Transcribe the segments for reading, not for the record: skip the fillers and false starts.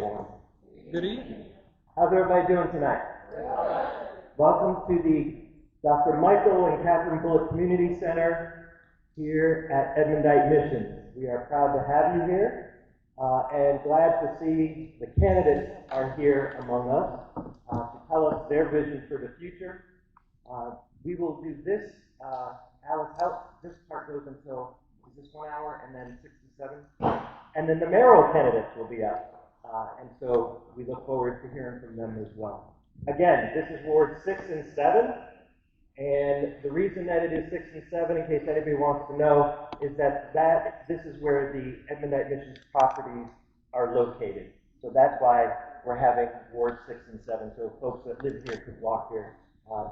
everyone. Good evening. How's everybody doing tonight? Welcome to the Dr. Michael and Catherine Bulluck Community Center here at Edmunite Missions. We are proud to have you here and glad to see the candidates are here among us to tell us their vision for the future. We will do this. Alice, this part goes until, is this 1 hour and then 6 to 7? And then the mayoral candidates will be up. And so we look forward to hearing from them as well. Again, this is Ward 6 and 7. And the reason that it is 6 and 7, in case anybody wants to know, is that this is where the Edmunite Missions properties are located. So that's why we're having Ward 6 and 7, so folks that live here could walk here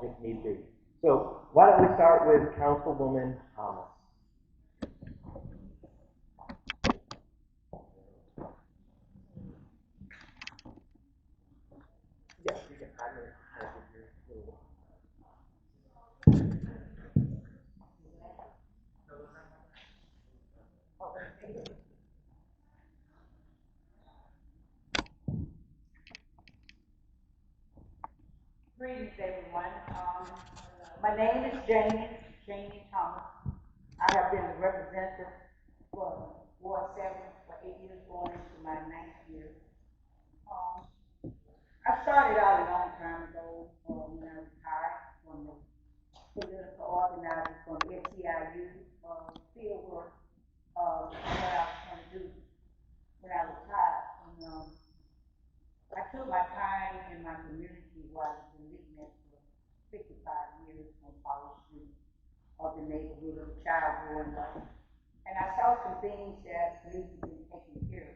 if need be. So why don't we start with Councilwoman Thomas. Yes, you can hide your little. Greetings, everyone. My name is Janie Thomas. I have been the representative for Ward 7 for 8 years, going into my 9th year. I started out a long time ago when I retired from the political organizer from SEIU field work, what I was going to do when I retired. And, I took my time in my community while I was in Leakness for 55 years on Power Street of the neighborhood of the child growing up. And I saw some things that needed to be taken care of.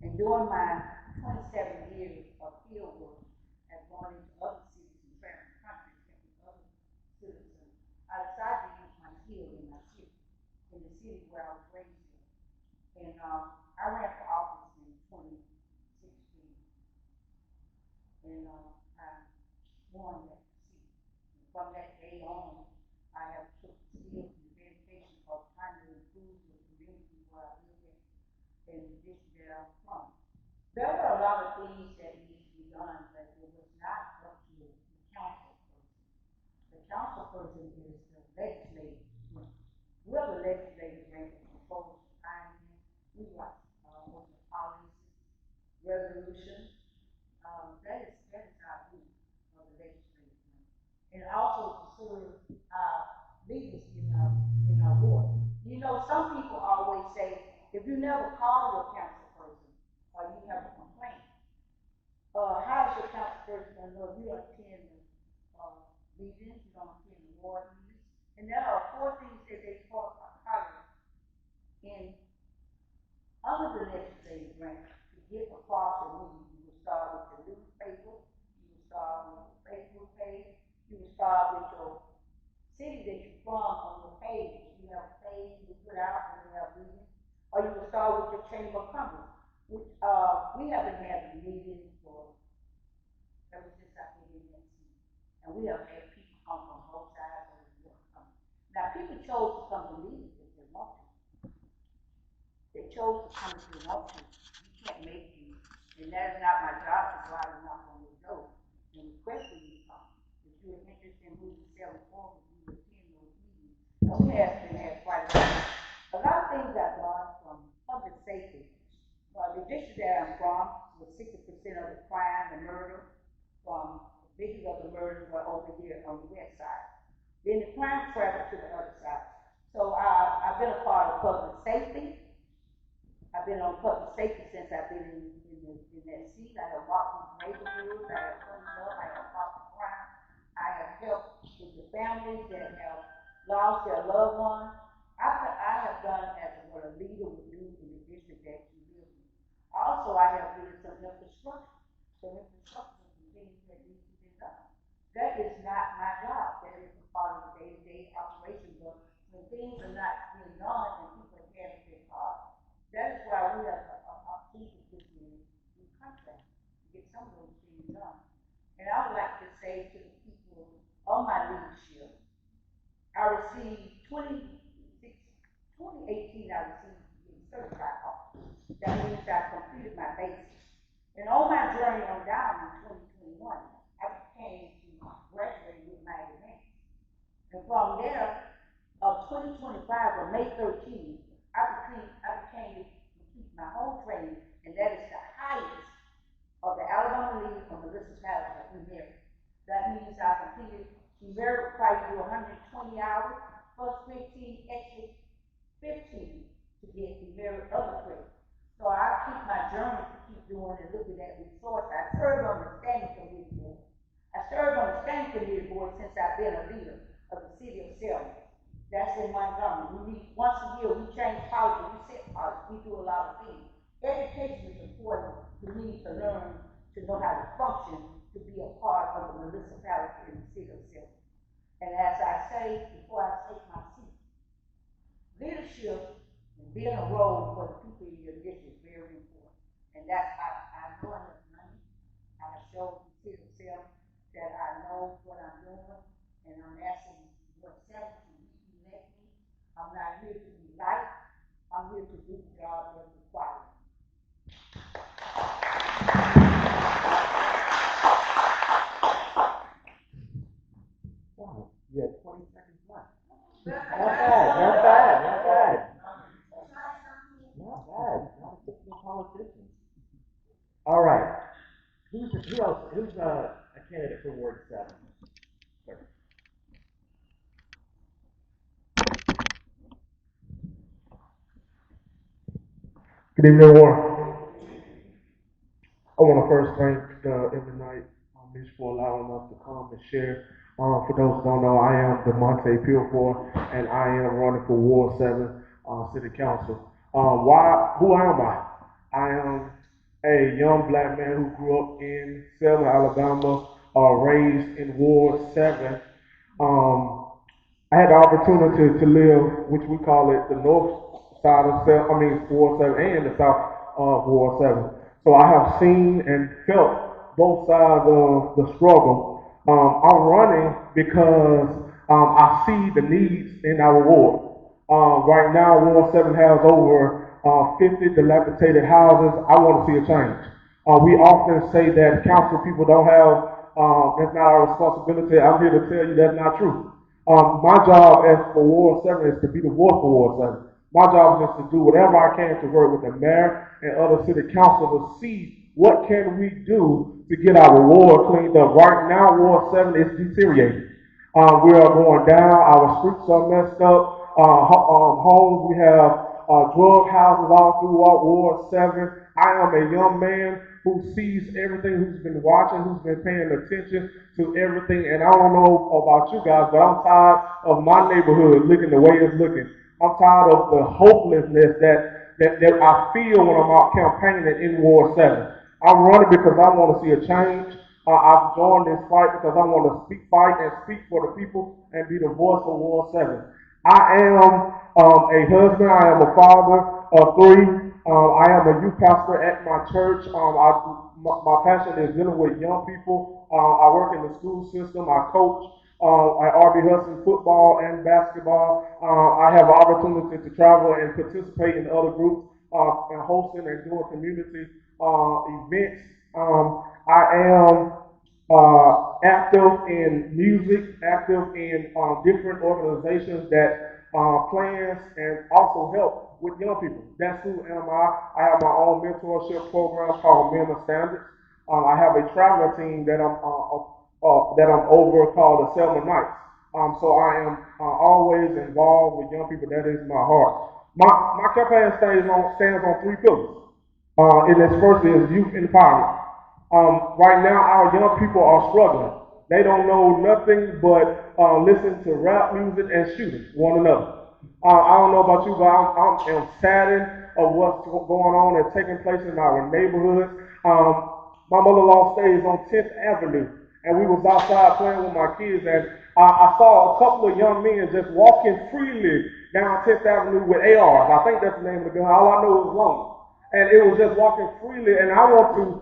And during my 27 years of field work and going into other cities and traveling countries and other citizens, I decided to use my skill in my city, in the city where I was raised in. And I ran for office in 2016. And I won that seat. And from that day on, I have took skills and dedication of trying to improve the community where I live in and the district that I'm from. There were a lot of things that needed to be done, but it was not up to the council person. The council person is the legislative branch. We're the legislative branch that controls the timing. We write most of the policies, resolutions. That is our duty of the legislative branch. And also to serve our leaders in our ward. You know, some people always say, if you never call your council person or you have a complaint, how is your council person going to know if you don't attend the meetings, you don't attend the ward meetings? And there are 4 things that they call in under the legislative branch to get across the meeting. You will start with the newspaper, you will start with the Facebook page, you will start with your city that you're from on your page. You have a page you put out when you have meetings, or you will start with your chamber of commerce, which we have been having meetings for ever since I've been in that city. And we have had people come from both sides of the world. Now people chose to come to meetings if they want to. They chose to come if they want to. You can't make you, and that is not my job to go out and knock on your door and request for you to come. If you're interested in moving selling forward, you attend those meetings. And we have been had quite a lot of things I've learned from public safety. The district that I'm from was 60% of the crime, the murder, from the biggest of the murders were over here on the west side. Then the crime traveled to the other side. So I've been a part of public safety. I've been on public safety since I've been in that seat. I have walked through neighborhoods, I have cleaned up, I have fought the crime, I have helped with the families that have lost their loved ones. I have done as what a leader would do in the district that you live in. Also, I have did some infrastructure. Some things that need to be done. That is not my job. That is a part of the day-to-day operation. But when things are not being done and people are having their heart, that is why we have an opportunity to put in contract to get some of those things done. And I would like to say to the people of my leadership, I received 2018, I received being certified officer. That means I completed my basics. And journey on down in 2021, I came to graduate with my advance. And from there, of 2025, on May 13th, I became to keep my own training, and that is the highest of the Alabama League of Municipalities of Numeric. That means I completed numeric required to do 120 hours plus 15 extra 15 to get numeric other credit. So I keep my journey to keep doing and looking at resources. I serve on the standing committee board. I served on the standing committee board since I've been a leader of the city of Selma. That's in Montgomery. We meet once a year, we change policy, we set policy, we do a lot of things. Education is important to me to learn, to know how to function, to be a part of the municipality in the city of Selma. And as I say, before I take my seat, leadership and being a role for the people in your district is very important. And that's, I know I have money. I have shown the city of Selma that I know what I'm doing, and I'm asking yourself to re-elect me. I'm not here to be liked. I'm here to do the job that's required. Wow, you had 20 seconds left. Not bad, not bad, not bad. Not bad, not a politician. All right. Who else? Who's a candidate for Ward 7? Sir. Good evening, everyone. I want to first thank the Edmunite Missions for allowing us to come and share. For those who don't know, I am Demonte Pilfor, and I am running for Ward 7 City Council. Who am I? I am a young black man who grew up in Selma, Alabama, raised in Ward 7. Um, I had the opportunity to live, which we call it the north side of Ward 7 and the south of Ward 7. So I have seen and felt both sides of the struggle. I'm running because I see the needs in our ward. Right now, Ward 7 has over 50 dilapidated houses. I want to see a change. We often say that council people don't have, that's not our responsibility. I'm here to tell you that's not true. My job as for Ward 7 is to be the voice for Ward 7. My job is to do whatever I can to work with the mayor and other city council to see what can we do to get our ward cleaned up. Right now, Ward 7 is deteriorating. We are going down. Our streets are messed up. Homes, we have drug houses all throughout Ward 7. I am a young man who sees everything, who's been watching, who's been paying attention to everything. And I don't know about you guys, but I'm tired of my neighborhood looking the way it's looking. I'm tired of the hopelessness that I feel when I'm out campaigning in Ward 7. I'm running because I want to see a change. I've joined this fight because I want to fight and speak for the people and be the voice of Ward 7. I am a husband. I am a father of 3. I am a youth pastor at my church. My passion is dealing with young people. I work in the school system. I coach at RB Hudson football and basketball. I have an opportunity to travel and participate in other groups and hosting and doing community events. I am active in music, active in different organizations that plans and also help with young people. That's who am I. I have my own mentorship program called Men of Standards. I have a traveler team that I'm over called the Selma'S. So I am always involved with young people. That is my heart. My campaign stands on 3 pillars. And its first is youth empowerment. Right now, our young people are struggling. They don't know nothing but listen to rap music and shooting one another. I don't know about you, but I'm saddened of what's going on and taking place in our neighborhoods. My mother-in-law stays on 10th Avenue, and we was outside playing with my kids, and I saw a couple of young men just walking freely down 10th Avenue with ARs. I think that's the name of the gun. All I know is long. And it was just walking freely, and I want to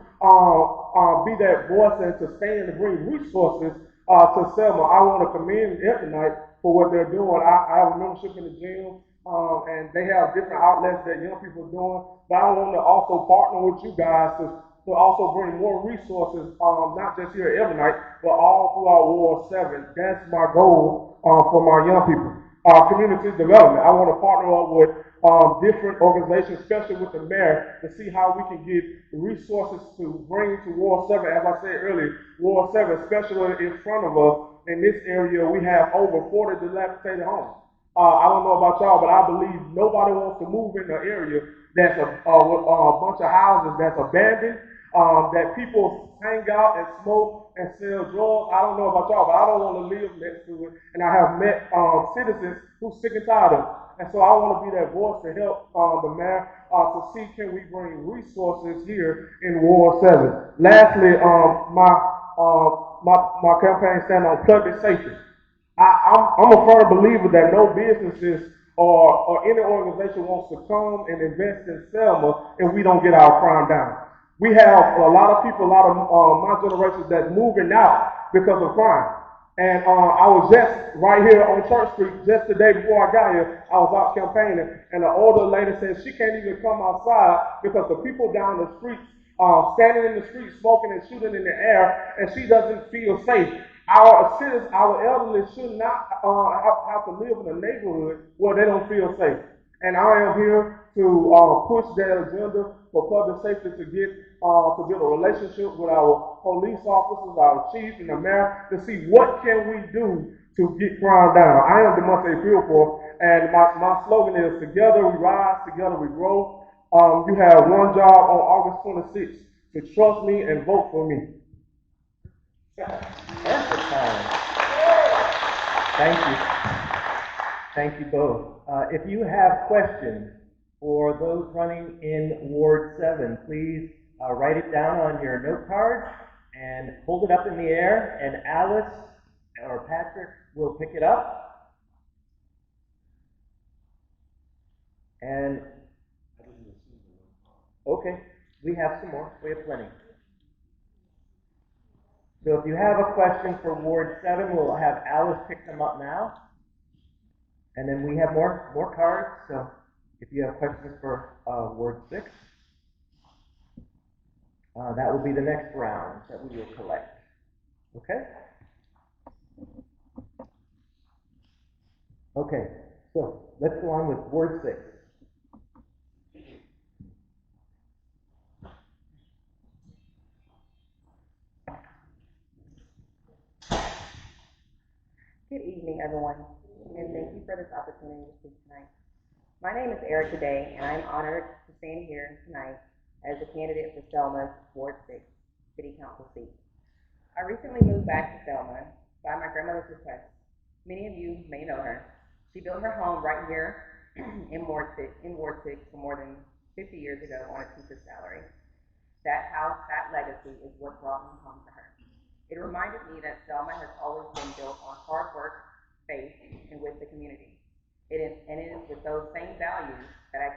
be that voice and to stand and bring resources to Selma. I want to commend Edmunite for what they're doing. I have a membership in the gym, and they have different outlets that young people are doing. But I want to also partner with you guys to to also bring more resources, not just here at Edmunite, but all throughout Ward 7. That's my goal for my young people. Community development. I want to partner up with different organizations, especially with the mayor, to see how we can get resources to bring to Ward 7. As I said earlier, Ward 7, especially in front of us, in this area, we have over 40 dilapidated homes. I don't know about y'all, but I believe nobody wants to move in an area that's with a bunch of houses that's abandoned, that people hang out and smoke and sell drugs. I don't know about y'all, but I don't want to live next to it. And I have met citizens who's sick and tired of it. And so I want to be that voice to help the mayor to see can we bring resources here in Ward 7. Lastly, my campaign stand on public safety. I'm a firm believer that no businesses or any organization wants to come and invest in Selma if we don't get our crime down. We have a lot of people, a lot of my generation that's moving out because of crime. And I was just right here on Church Street just the day before I got here. I was out campaigning, and the older lady said she can't even come outside because the people down the streets standing in the street smoking and shooting in the air, and she doesn't feel safe. Our citizens, our elderly should not have to live in a neighborhood where they don't feel safe. And I am here to push that agenda for public safety to get a relationship with our police officers, our chief, and the mayor to see what can we do to get crime down. I am Edmonite Field Force, and my slogan is "Together we rise, together we grow." You have one job on August 26th to trust me and vote for me. Perfect time. Thank you. Thank you both. If you have questions for those running in Ward 7, please write it down on your note card and hold it up in the air, and Alice or Patrick will pick it up. And, okay, we have some more. We have plenty. So if you have a question for Ward 7, we'll have Alice pick them up now. And then we have more cards, so if you have questions for Ward 6, that will be the next round that we will collect. Okay? Okay, so let's go on with Ward 6. Good evening, everyone, and thank you for this opportunity to speak tonight. My name is Erica Day, and I'm honored to stand here tonight as a candidate for Selma's Ward 6 City Council seat. I recently moved back to Selma by my grandmother's request. Many of you may know her. She built her home right here in Ward 6 for more than 50 years ago on a teacher's salary. That house, that legacy is what brought me home to her. It reminded me that Selma has always been built on hard work, faith, and with the community. It is with those same values that I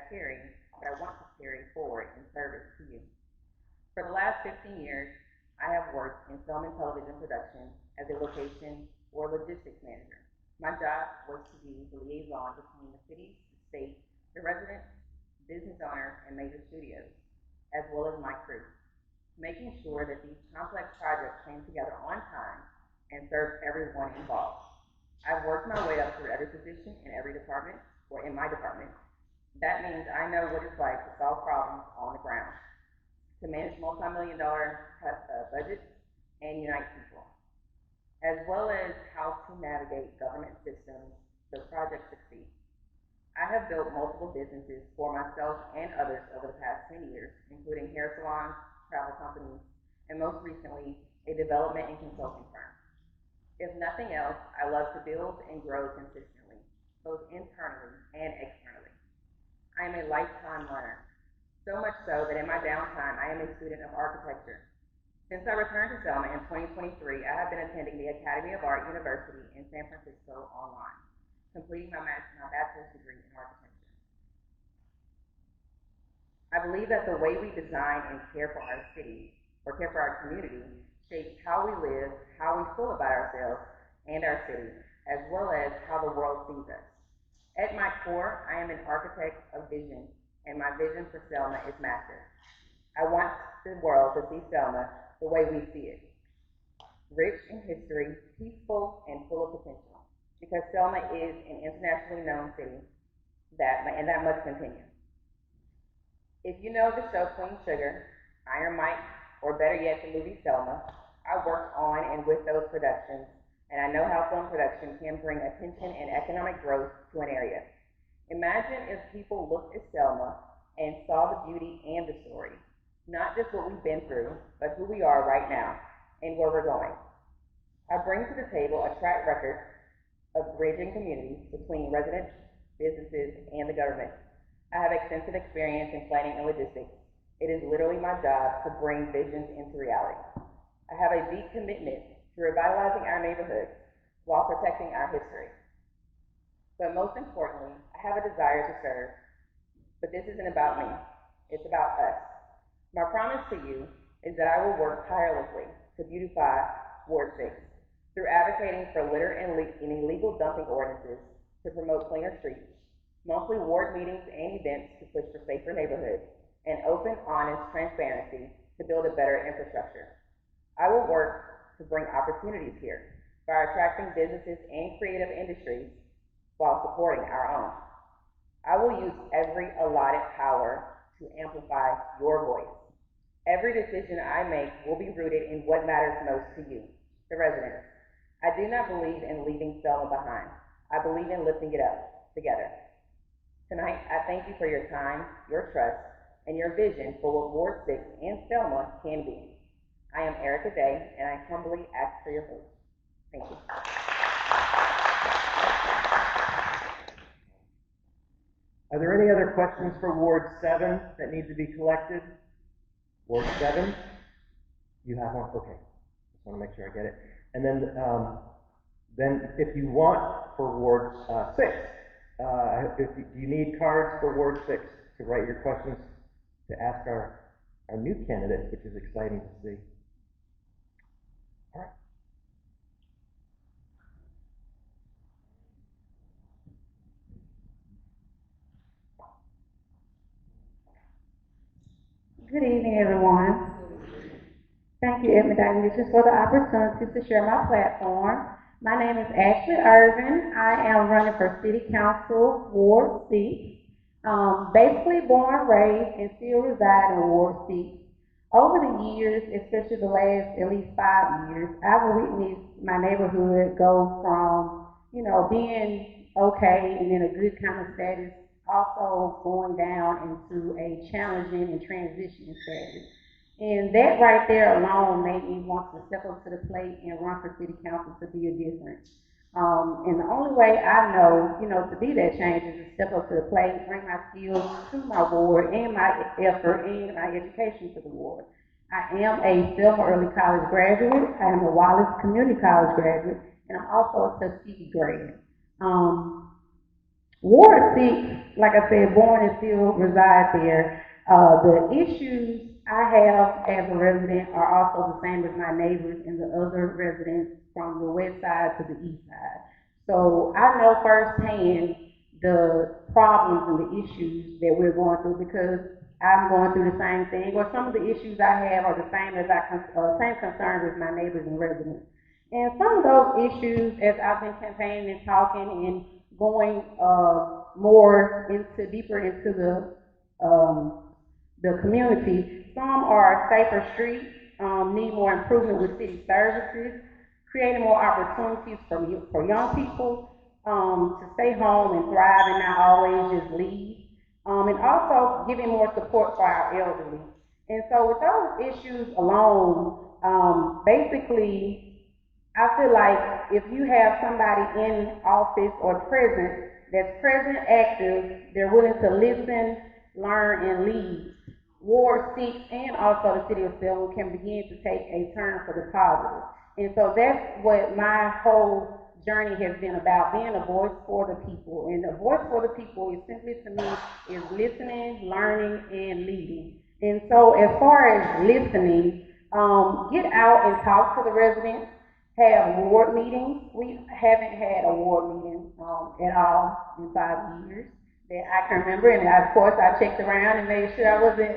want to carry forward in service to you. For the last 15 years, I have worked in film and television production as a location or logistics manager. My job was to be the liaison between the city, the state, the residents, business owners, and major studios, as well as my crew, making sure that these complex projects came together on time and served everyone involved. I've worked my way up through every position in every department, or in my department. That means I know what it's like to solve problems on the ground, to manage multi-million-dollar budgets and unite people, as well as how to navigate government systems so projects succeed. I have built multiple businesses for myself and others over the past 10 years, including hair salons, travel companies, and most recently, a development and consulting firm. If nothing else, I love to build and grow consistently, both internally and externally. I am a lifetime learner, so much so that in my downtime, I am a student of architecture. Since I returned to Selma in 2023, I have been attending the Academy of Art University in San Francisco online, completing my bachelor's degree in architecture. I believe that the way we design and care for our city, or care for our community, shapes how we live, how we feel about ourselves and our city, as well as how the world sees us. At my core, I am an architect of vision, and my vision for Selma is massive. I want the world to see Selma the way we see it. Rich in history, peaceful, and full of potential. Because Selma is an internationally known city, and that must continue. If you know the show Queen Sugar, Iron Mike, or better yet, the movie Selma, I worked on and with those productions, and I know how film production can bring attention and economic growth to an area. Imagine if people looked at Selma and saw the beauty and the story, not just what we've been through, but who we are right now and where we're going. I bring to the table a track record of bridging communities between residents, businesses, and the government. I have extensive experience in planning and logistics. It is literally my job to bring visions into reality. I have a deep commitment to revitalizing our neighborhoods while protecting our history. But most importantly, I have a desire to serve. But this isn't about me. It's about us. My promise to you is that I will work tirelessly to beautify Ward 6 through advocating for litter and illegal dumping ordinances to promote cleaner streets, monthly ward meetings and events to push for safer neighborhoods, and open, honest transparency to build a better infrastructure. I will work to bring opportunities here by attracting businesses and creative industries while supporting our own. I will use every allotted power to amplify your voice. Every decision I make will be rooted in what matters most to you, the residents. I do not believe in leaving Selma behind. I believe in lifting it up together. Tonight, I thank you for your time, your trust, and your vision for what Ward 6 and Selma can be. I am Erica Day, and I humbly ask for your vote. Thank you. Are there any other questions for Ward 7 that need to be collected? Ward 7? You have one? Okay. Just want to make sure I get it. And then if you want for Ward 6, do you need cards for Ward 6 to write your questions to ask our new candidates, which is exciting to see. All right. Good evening, everyone. Thank you, Edmunite Missions, for the opportunity to share my platform. My name is Ashley Irvin. I am running for City Council, Ward 6. Basically born, raised, and still reside in Ward 6. Over the years, especially the last at least 5 years, I've witnessed my neighborhood go from, being okay and in a good kind of status, also going down into a challenging and transitioning status. And that right there alone made me want to step up to the plate and run for city council to be a difference. And the only way I know, to be that change is to step up to the plate, bring my skills to my ward and my effort and my education to the ward. I am a Selma Early College graduate. I am a Wallace Community College graduate, and I'm also a Tuskegee grad. Ward 6, like I said, born and still reside there. The issues I have as a resident are also the same as my neighbors and the other residents from the west side to the east side. So I know firsthand the problems and the issues that we're going through because I'm going through the same thing, or some of the issues I have are the same as same concerns as my neighbors and residents. And some of those issues, as I've been campaigning and talking and going deeper into the community, some are safer streets, need more improvement with city services, creating more opportunities for young people to stay home and thrive and not always just leave, and also giving more support for our elderly. And so with those issues alone, basically, I feel like if you have somebody in office or present that's present, active, they're willing to listen, learn, and lead, Ward 6 and also the city of Selma can begin to take a turn for the positive. And so that's what my whole journey has been about, being a voice for the people. And a voice for the people is simply to me is listening, learning, and leading. And so as far as listening, get out and talk to the residents, have ward meetings. We haven't had a ward meeting at all in 5 years. that I can remember, and of course I checked around and made sure I wasn't,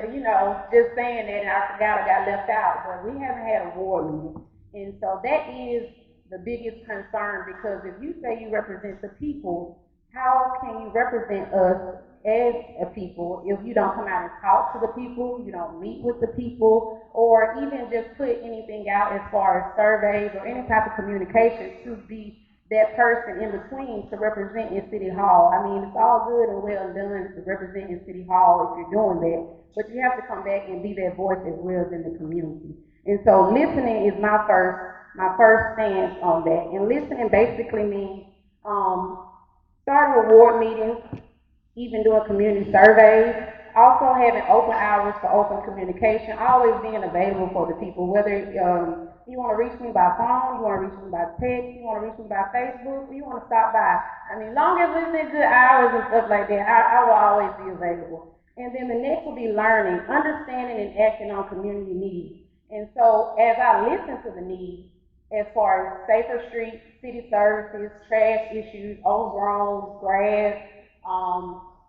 just saying that, and I forgot I got left out. But we haven't had a ward meeting, and so that is the biggest concern, because if you say you represent the people, how can you represent us as a people if you don't come out and talk to the people, you don't meet with the people, or even just put anything out as far as surveys or any type of communication to be that person in between to represent in City Hall? I mean, it's all good and well done to represent in City Hall if you're doing that, but you have to come back and be that voice as well as in the community. And so listening is my first stance on that. And listening basically means starting reward meetings, even doing community surveys, also having open hours for open communication, always being available for the people, whether you want to reach me by phone, you want to reach me by text, you want to reach me by Facebook, or you want to stop by. I mean, long as it's in good hours and stuff like that, I will always be available. And then the next will be learning, understanding, and acting on community needs. And so as I listen to the needs, as far as safer streets, city services, trash issues, overgrown grass,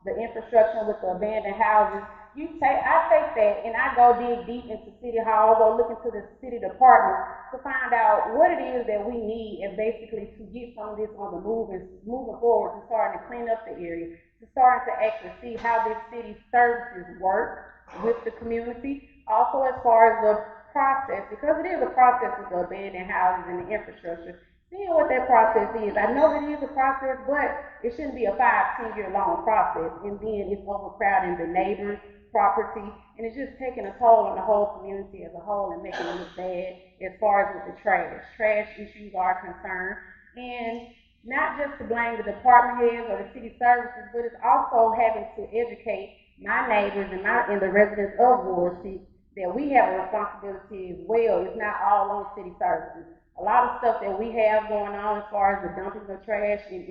the infrastructure with the abandoned houses. I take that and I go dig deep into City Hall, go look into the city department to find out what it is that we need, and basically to get some of this on the move and moving forward, to starting to clean up the area, to starting to actually see how this city services work with the community. Also, as far as the process, because it is a process with the abandoned houses and the infrastructure, seeing what that process is. I know that it is a process, but it shouldn't be a 5, 10 year long process, and then it's overcrowding the neighbors' property, and it's just taking a toll on the whole community as a whole and making it look bad as far as with the trash. Trash issues are concerned, and not just to blame the department heads or the city services, but it's also having to educate my neighbors and the residents of Ward 6 that we have a responsibility as well. It's not all on city services. A lot of stuff that we have going on as far as the dumping of trash in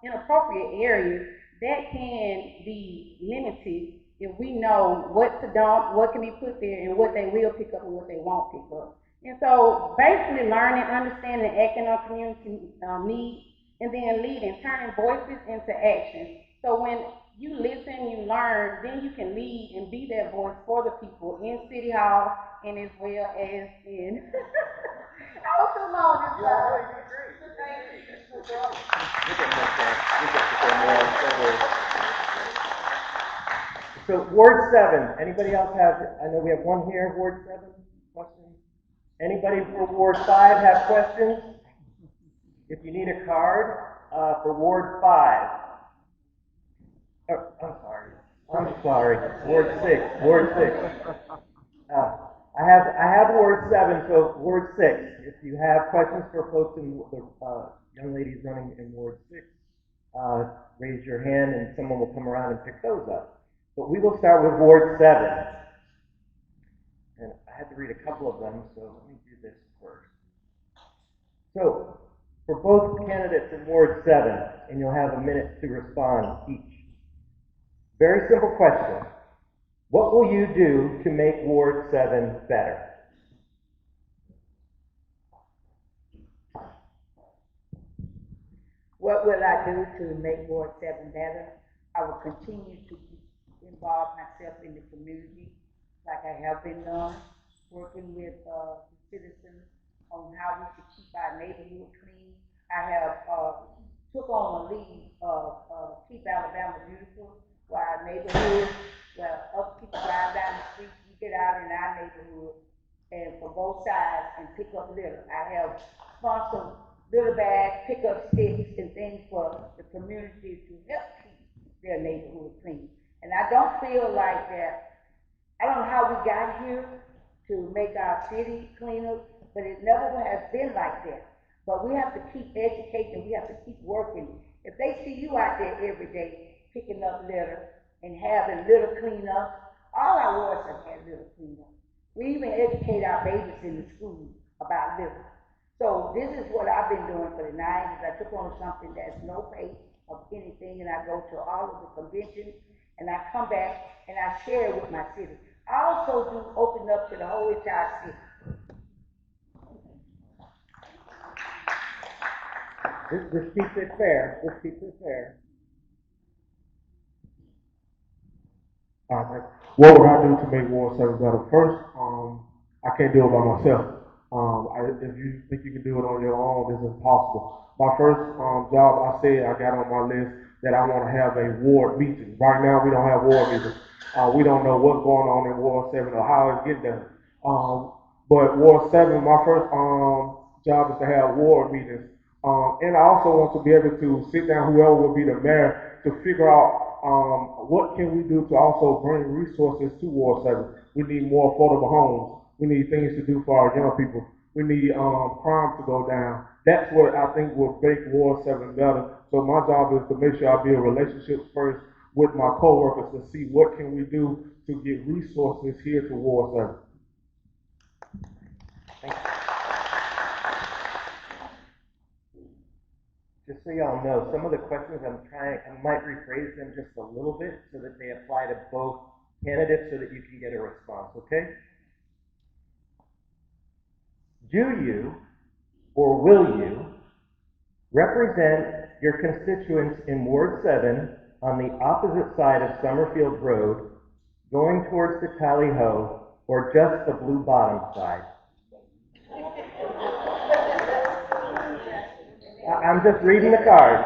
inappropriate areas, that can be limited if we know what to dump, what can be put there, and what they will pick up and what they won't pick up. And so basically learning, understanding, acting on community needs, and then leading, turning voices into action. So when you listen, you learn, then you can lead and be that voice for the people in City Hall and as well as in. I was too long this time. So Ward 7, anybody else have, I know we have one here, Ward 7, questions? Anybody for Ward 5 have questions? If you need a card, for Ward 5. Oh, I'm sorry, Ward 6, Ward 6. I have Ward 7, so Ward 6. If you have questions for folks in the young ladies running in Ward 6, raise your hand and someone will come around and pick those up. But we will start with Ward 7. And I had to read a couple of them, so let me do this first. So, for both candidates in Ward 7, and you'll have a minute to respond each. Very simple question. What will you do to make Ward 7 better? What will I do to make Ward 7 better? I will continue to involve myself in the community like I have been doing, working with the citizens on how we should keep our neighborhood clean. I have took on a lead of Keep Alabama Beautiful, where our neighborhood, where other people drive down the street, we get out in our neighborhood and for both sides and pick up litter. I have sponsored litter bags, pick up sticks and things for the community to help keep their neighborhood clean. And I don't feel like that, I don't know how we got here to make our city cleaner, but it never has been like that. But we have to keep educating, we have to keep working. If they see you out there every day picking up litter and having litter cleanup, all our wards have had litter cleanup. We even educate our babies in the school about litter. So this is what I've been doing for the 9 years. I took on something that's no pay of anything, and I go to all of the conventions, and I come back and I share it with my city. I also do open up to the whole entire city. This keeps it fair. This keeps it fair. What would I do to make Ward 7 better? First, I can't do it by myself. If you think you can do it on your own, it's impossible. My first job, I said I got on my list that I want to have a ward meeting. Right now, we don't have ward meetings. We don't know what's going on in Ward 7 or how it's getting done. But Ward 7, my first job is to have ward meetings. And I also want to be able to sit down, whoever will be the mayor, to figure out what can we do to also bring resources to Ward 7. We need more affordable homes. We need things to do for our young people. We need crime to go down. That's what I think will make Ward 7 better. So my job is to make sure I build relationships first with my coworkers to see what can we do to get resources here to Ward 7. Just so y'all know, some of the questions I might rephrase them just a little bit so that they apply to both candidates so that you can get a response, okay? Do you or will you represent your constituents in Ward 7 on the opposite side of Summerfield Road, going towards the Tally Ho, or just the Blue Bottom side? I'm just reading the card.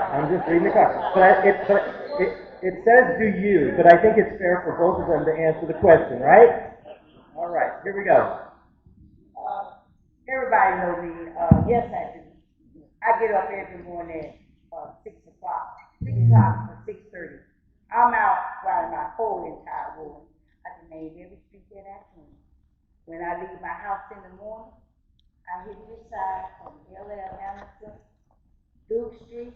But it says do you, but I think it's fair for both of them to answer the question, right? All right, here we go. Everybody knows me. Yes, I do. I get up every morning at 6 o'clock, 6:30. I'm out riding my whole entire road. I can name every street that I can. When I leave my house in the morning, I hit this side from LL Hamilton, Duke Street,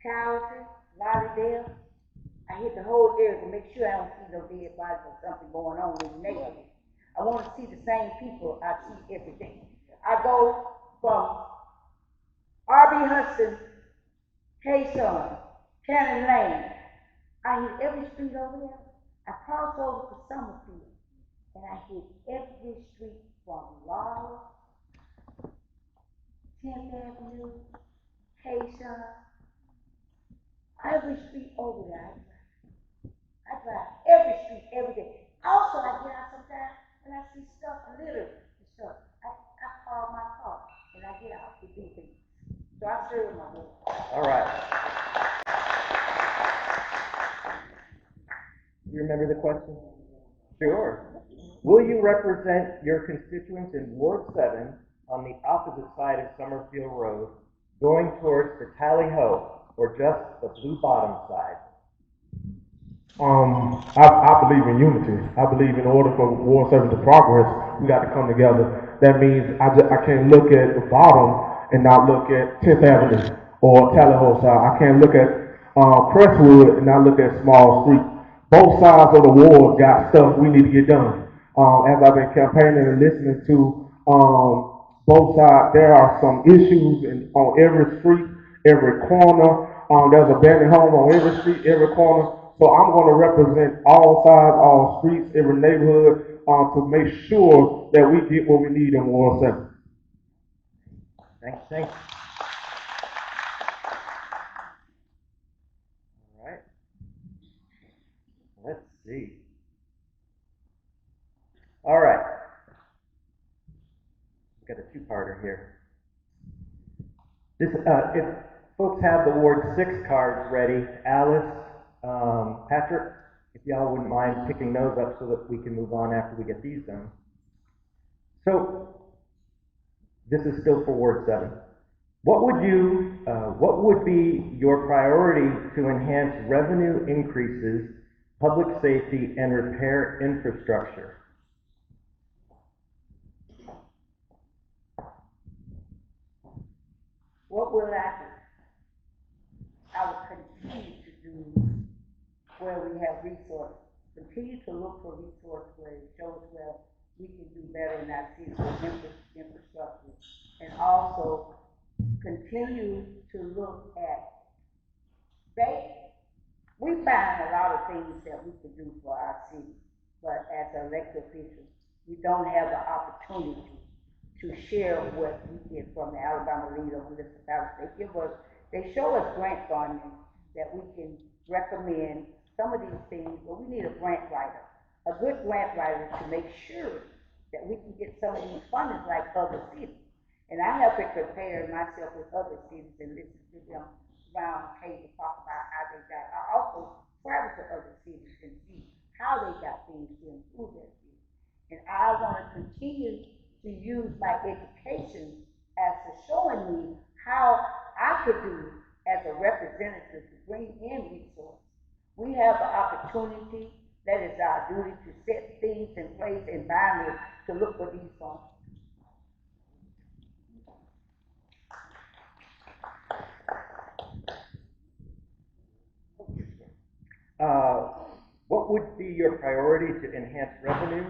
Calvin, Lauderdale. I hit the whole area to make sure I don't see no dead bodies or something going on in the neighborhood. I want to see the same people I see every day. I go from R.B. Hudson, K-Son, Cannon Lane. I hit every street over there. I cross over to Summerfield, and I hit every street from Laurel, 10th Avenue, K-Son, every street over there. I drive every street every day. Also, I get out sometimes and I see stuff littered and stuff. I call my car and I get out to do things. So I serve my Lord. All right. You remember the question? Sure. Will you represent your constituents in Ward 7 on the opposite side of Summerfield Road, going towards the Tally Ho, or just the Blue Bottom side? I believe in unity. I believe in order for Ward 7 to progress, we got to come together. That means I can't look at the bottom and not look at 10th Avenue or Tallahassee side. I can't look at Crestwood and not look at Small Street. Both sides of the ward got stuff we need to get done. As I've been campaigning and listening to both sides, there are some issues on every street, every corner. There's abandoned home on every street, every corner. So I'm going to represent all sides, all streets, every neighborhood to make sure that we get what we need in Ward 7. Thanks. All right. Let's see. All right. We've got a two-parter here. If folks have the Ward 6 cards ready, Alice, Patrick, if y'all wouldn't mind picking those up so that we can move on after we get these done. So, this is still for Ward 7. What would be your priority to enhance revenue increases, public safety, and repair infrastructure? What will I do? I will continue to do where we have resources. Continue to look for resources where it shows where we can do better in our city with infrastructure. And also continue to look at we find a lot of things that we can do for our city, but as elected officials, we don't have the opportunity to share what we get from the Alabama League of Municipalities. They show us grant funding that we can recommend some of these things, but we need a grant writer, a good grant writer to make sure that we can get some of these fundings like other cities. And I have been preparing myself with other cities and listen to them round table talk about how they got. I also travel to other cities and see how they got things to improve their city. And I want to continue to use my education as to showing me how I could do as a representative to bring in resources. We have the opportunity, that is our duty, to set things in place environment to look for these funds. What would be your priority to enhance revenue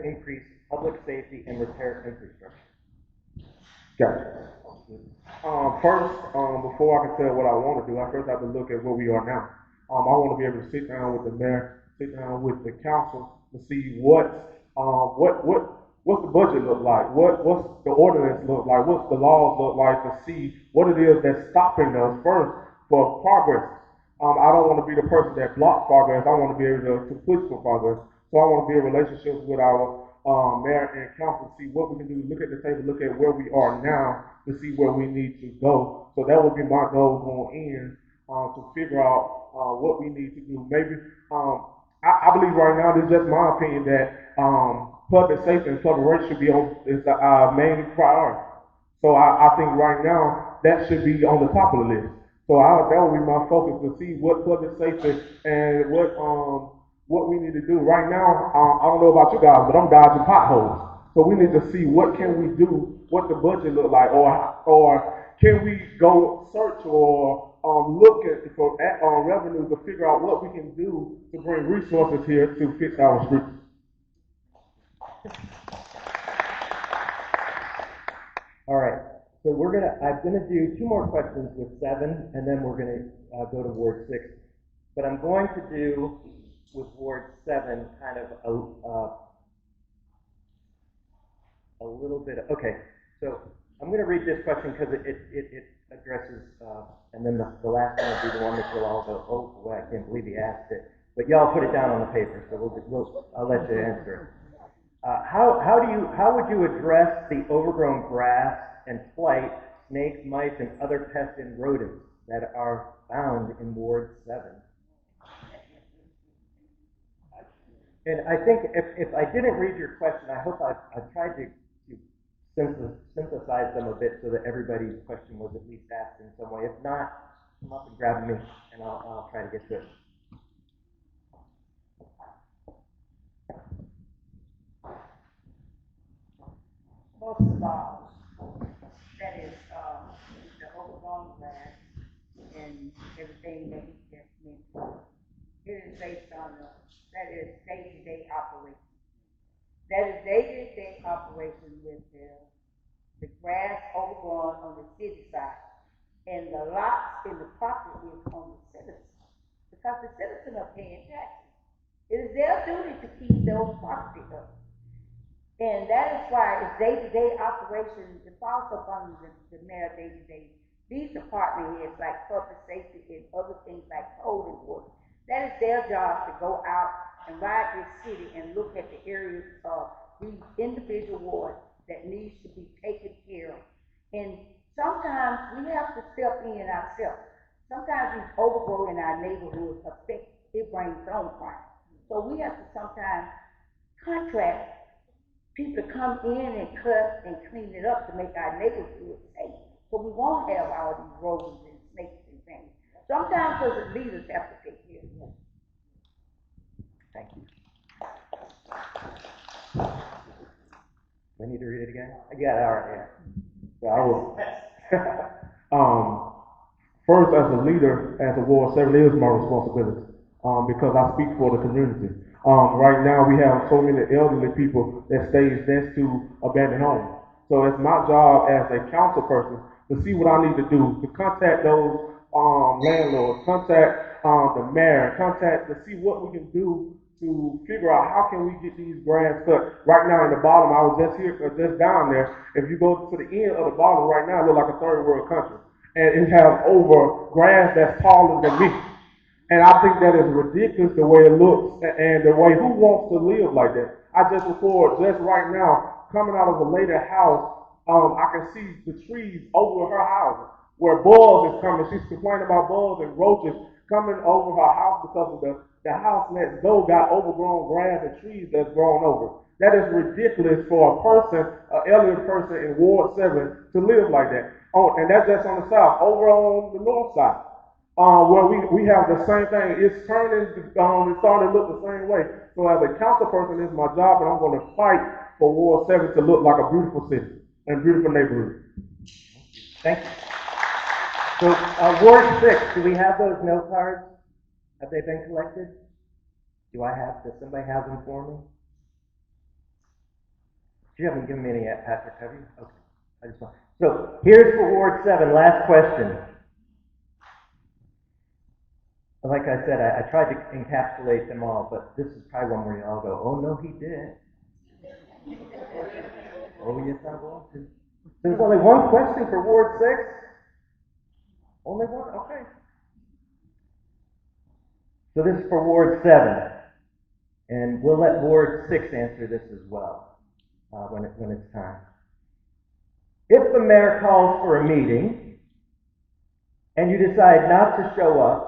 increase, public safety, and repair infrastructure? Gotcha. First, before I can tell what I want to do, I first have to look at where we are now. I want to be able to sit down with the mayor, sit down with the council to see what's the budget look like, what's the ordinance look like, what's the laws look like, to see what it is that's stopping us first for progress. I don't want to be the person that blocks progress. I want to be able to push for progress. So I want to be in relationships with our mayor and council to see what we can do, look at the table, look at where we are now to see where we need to go. So that would be my goal going in, to figure out what we need to do. Maybe I believe right now, this is just my opinion, that public safety and public works should be is our main priority. So I think right now that should be on the top of the list. So that would be my focus, to see what public safety and what we need to do. Right now, I don't know about you guys, but I'm dodging potholes. So we need to see what can we do, what the budget look like, or can we go search or look at for revenue to figure out what we can do to bring resources here to fix our streets. All right. So I'm gonna do 2 more questions with 7, and then we're gonna go to Ward 6. But I'm going to do with Ward 7 kind of a little bit of, okay. So I'm gonna read this question because it addresses, and then the last one will be the one that you'll all go, oh boy, I can't believe he asked it. But y'all put it down on the paper, so I'll let you answer it. How would you address the overgrown grass and blight, snakes, mice, and other pests and rodents that are found in Ward 7? And I think if I didn't read your question, I hope I tried to synthesize them a bit so that everybody's question was at least asked in some way. If not, come up and grab me, and I'll try to get to it. Most of all, that is the overgrown grass and everything that he just mentioned. It is based on that is day-to-day operation. That is day-to-day operation with the grass overgrown on the city side, and the lots in the property is on the citizens, because the citizens are paying taxes. It is their duty to keep those properties up. And that is why it's day-to-day operation. It falls upon the mayor day-to-day. These department heads like public safety and other things like code enforcement. That is their job, to go out and ride this city and look at the areas of these individual wards that needs to be taken care of. And sometimes we have to step in ourselves. Sometimes these overgrowth in our neighborhoods affect, it brings on crime. So we have to sometimes contract people to come in and cut and clean it up to make our neighborhood safe. So we won't have all these rodents and snakes and things. Sometimes those leaders have to take care of them. Thank you. Do I need to read it again? Yeah, all right, yeah. I will. First, as a leader, as a Ward 7, it is my responsibility, because I speak for the community. Right now, we have so many elderly people that stays next to abandoned homes. So it's my job as a council person to see what I need to do, to contact those landlords, contact the mayor, to see what we can do to figure out how can we get these grass cut. Right now in the bottom, I was just down there. If you go to the end of the bottom right now, it looks like a third world country. And it has over grass that's taller than me. And I think that is ridiculous the way it looks and the way who wants to live like that. I just record just right now coming out of a lady house. I can see the trees over her house where bugs is coming. She's complaining about bugs and roaches coming over her house because of the house next door got overgrown grass and trees that's grown over. That is ridiculous for a person, an elderly person in Ward 7 to live like that. Oh, and that's just on the south. Over on the north side, where we have the same thing. It's turning, it's starting to look the same way. So as a council person, it's my job, and I'm going to fight for Ward 7 to look like a beautiful city and beautiful neighborhood. Thank you. So, Ward 6, do we have those note cards? Have they been collected? Does somebody have them for me? You haven't given me any yet, Patrick, have you? Okay. So, here's for Ward 7, last question. Like I said, I tried to encapsulate them all, but this is probably one where you all go, oh no, he did. Oh yes, I will too. There's only one question for Ward 6? Only one? Okay. So this is for Ward 7. And we'll let Ward 6 answer this as well when it's time. If the mayor calls for a meeting and you decide not to show up,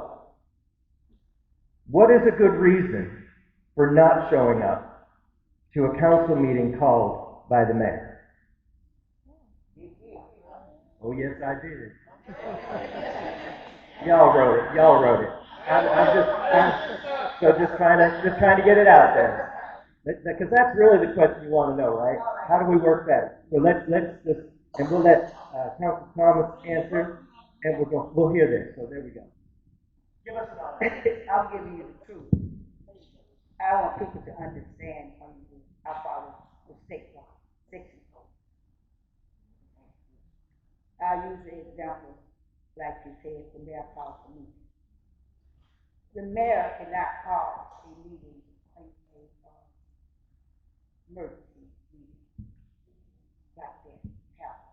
what is a good reason for not showing up to a council meeting called by the mayor? Oh yes, I did. Y'all wrote it. So just trying to get it out there. Because that's really the question you want to know, right? How do we work that? So let's just, and we'll let Councilor Thomas answer, and we'll hear this. So there we go. Give us I'll give you the truth. I want people to understand how far the state law, section code. I'll use the example, like you said, the mayor calls a meeting. The mayor cannot call a meeting, emergency meeting, like that happen.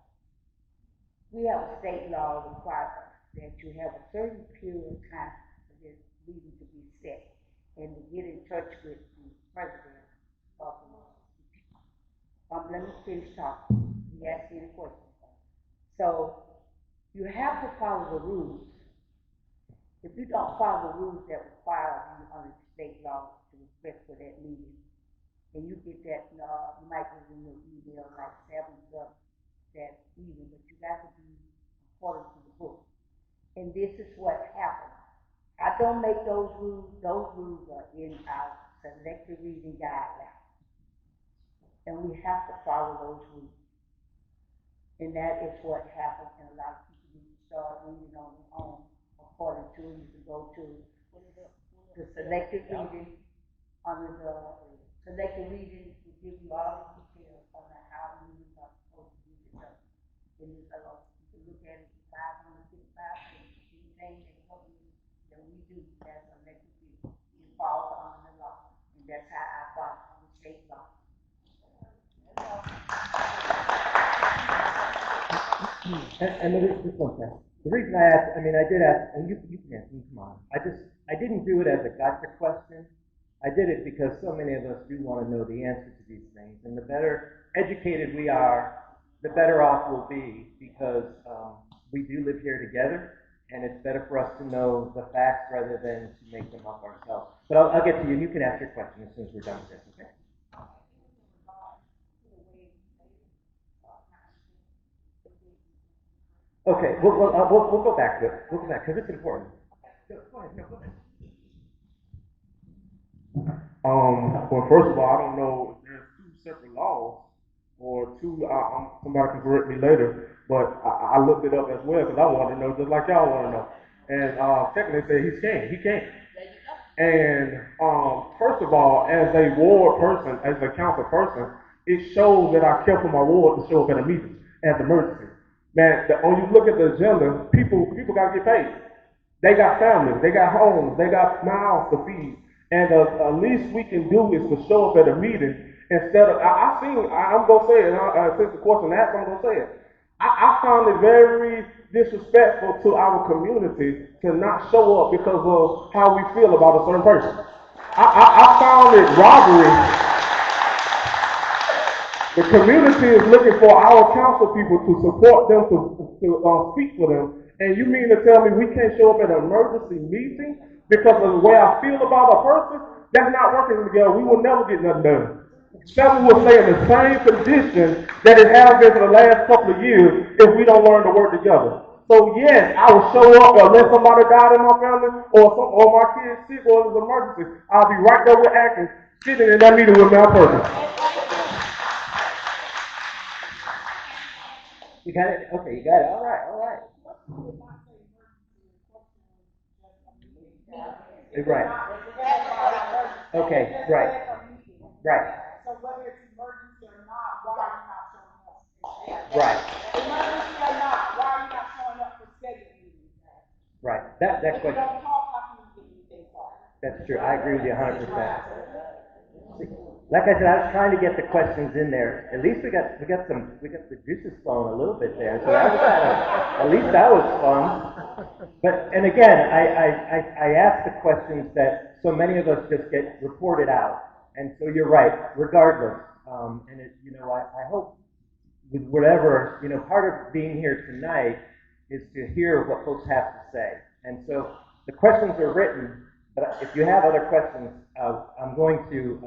We have a state law requirement that you have a certain period of time for this meeting to be set and to get in touch with the president of the let me finish talking. You asked me a question. So you have to follow the rules. If you don't follow the rules that require you under the state law to respect for that meeting, and you get that you might get in your email like 7th up that evening, but you got to be according to the book. And this is what happened. I don't make those rules. Those rules are in our selective reading guidelines. And we have to follow those rules. And that is what happens, and a lot of people need to start reading on their own according to you can go to the selective reading. Under the selective reading will give you all the details on how you are supposed to do it. And you can look at it 555 anything that we do as elected people. It falls under the law. And that's how I follow the state law. And just one thing. The reason I asked, I did ask, and you can answer me, come on. I didn't do it as a gotcha question. I did it because so many of us do want to know the answer to these things. And the better educated we are, the better off we'll be, because we do live here together, and it's better for us to know the facts rather than to make them up ourselves. But I'll get to you. You can ask your question as soon as we're done with this, okay? Okay, we'll go back to it. We'll go back, because it's important. Go ahead. Well, first of all, I don't know if there's two separate laws or two. Somebody can correct me later, but I looked it up as well because I wanted to know just like y'all want to know. And technically, say he can't. And first of all, as a ward person, as a council person, it shows that I care for my ward to show up at a meeting as an emergency. Man, when you look at the agenda, people got to get paid. They got families, they got homes, they got mouths to feed. And the least we can do is to show up at a meeting instead of, I'm going to say it, since the question asked, I'm going to say it. I found it very disrespectful to our community to not show up because of how we feel about a certain person. I found it robbery. The community is looking for our council people to support them, to speak for them. And you mean to tell me we can't show up at an emergency meeting because of the way I feel about a person? That's not working together. We will never get nothing done. Seven will stay in the same condition that it has been for the last couple of years if we don't learn to work together. So yes, I will show up unless somebody died in my family or my kids sick or it's an emergency. I'll be right there with Atkins, sitting in that meeting with Mel Perkins. You got it? Okay, you got it. All right, all right. Right. Okay, right. Right. So whether it's emergency or not, why are you not showing up? Right. Emergency or not, why are you not showing up for scheduled meetings? Right. That If you question. don't talk, how can you get anything started? That's true. I agree with you 100%. Like I said, I was trying to get the questions in there. At least we got the juices flowing a little bit there. So that was at least that was fun. But and again, I asked the questions that so many of us just get reported out. And so you're right, regardless. And it, I hope with whatever, part of being here tonight is to hear what folks have to say. And so the questions are written, but if you have other questions, I'm going to,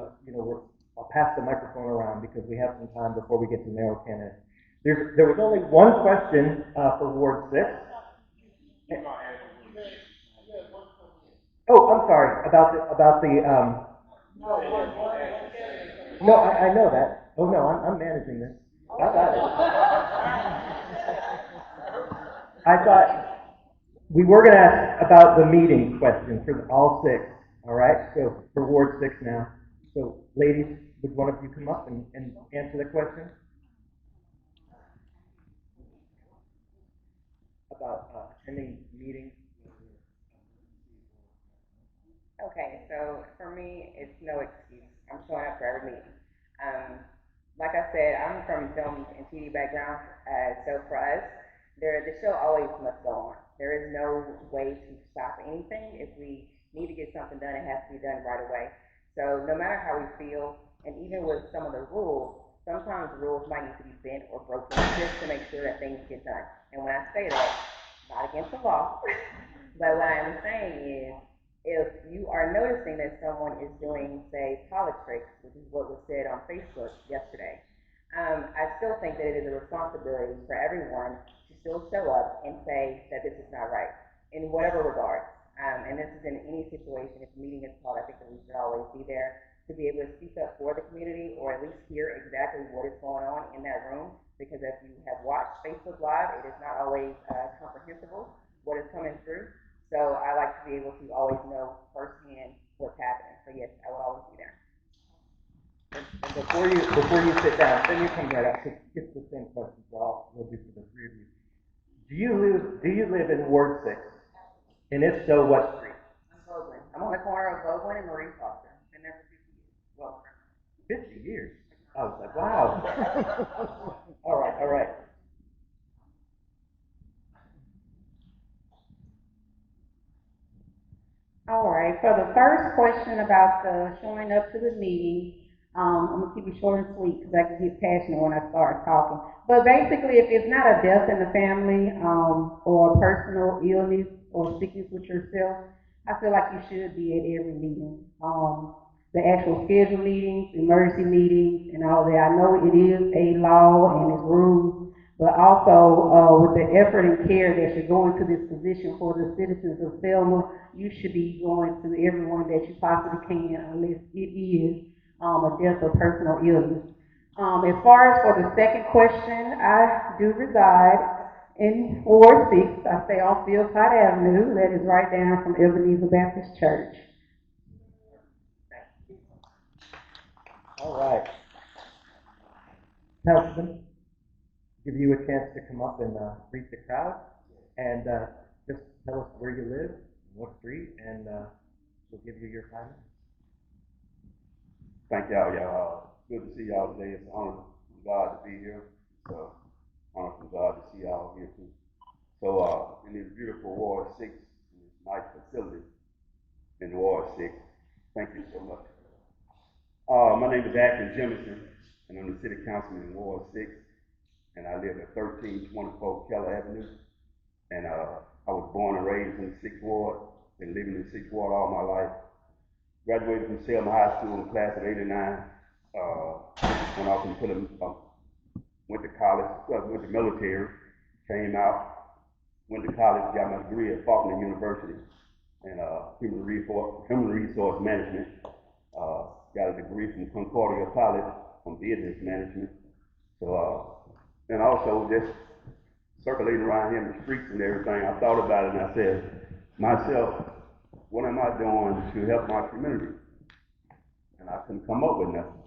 I'll pass the microphone around because we have some time before we get to mayoral candidates. There was only one question for Ward 6. Oh, I'm sorry, about the no, I know that. Oh no, I'm managing this. I got it. I thought we were going to ask about the meeting question for all 6. All right, so for Ward 6 now. So, ladies, would one of you come up and answer the question about attending meetings? Okay, so for me, it's no excuse. I'm showing up for every meeting. Like I said, I'm from film and TV background, so for us, the show always must go on. There is no way to stop anything. If we need to get something done, it has to be done right away. So no matter how we feel, and even with some of the rules, sometimes the rules might need to be bent or broken just to make sure that things get done. And when I say that, not against the law, but what I'm saying is, if you are noticing that someone is doing, say, politics, which is what was said on Facebook yesterday, I still think that it is a responsibility for everyone to still show up and say that this is not right, in whatever regard. And this is in any situation. If a meeting is called, I think that we should always be there to be able to speak up for the community or at least hear exactly what is going on in that room. Because if you have watched Facebook Live, it is not always comprehensible what is coming through. So I like to be able to always know firsthand what's happening. So yes, I will always be there. And before you sit down, then you come right up. It's the same question for all. We'll do for the 3 of you. Do you live in Ward 6? And if so, what street? I'm on the corner of Baldwin and Marie Foster. Been there for 50 years. Well, 50 years. I was like, wow. All right. All right, for the first question about the showing up to the meeting, I'm gonna keep it short and sweet because I can get passionate when I start talking. But basically, if it's not a death in the family, or a personal illness or sickness with yourself, I feel like you should be at every meeting. The actual scheduled meetings, emergency meetings, and all that. I know it is a law and it's rules, but also with the effort and care that you're going to this position for the citizens of Selma, you should be going to everyone that you possibly can, unless it is a death or personal illness. As far as for the second question, I do reside in Ward 6. I stay on Philpott Avenue. That is right down from Ebenezer Baptist Church. All right. Councilman, give you a chance to come up and greet the crowd, and just tell us where you live, what street, and we'll give you your 5 minutes. Thank y'all. Good to see y'all today. It's an honor from God to be here. It's an honor from God to see y'all here too. So, in this beautiful Ward 6, in this nice facility in Ward 6. Thank you so much. My name is Adkin Jemison, and I'm the city councilman in Ward 6, and I live at 1324 Keller Avenue. And I was born and raised in the 6th Ward, been living in the 6th Ward all my life. Graduated from Selma High School in the class of '89. Went off and went to college, went to military, came out, went to college, got my degree at Faulkner University in human resource management. Got a degree from Concordia College on business management. So, and also just circulating around here in the streets and everything, I thought about it and I said, myself, what am I doing to help my community? And I couldn't come up with nothing.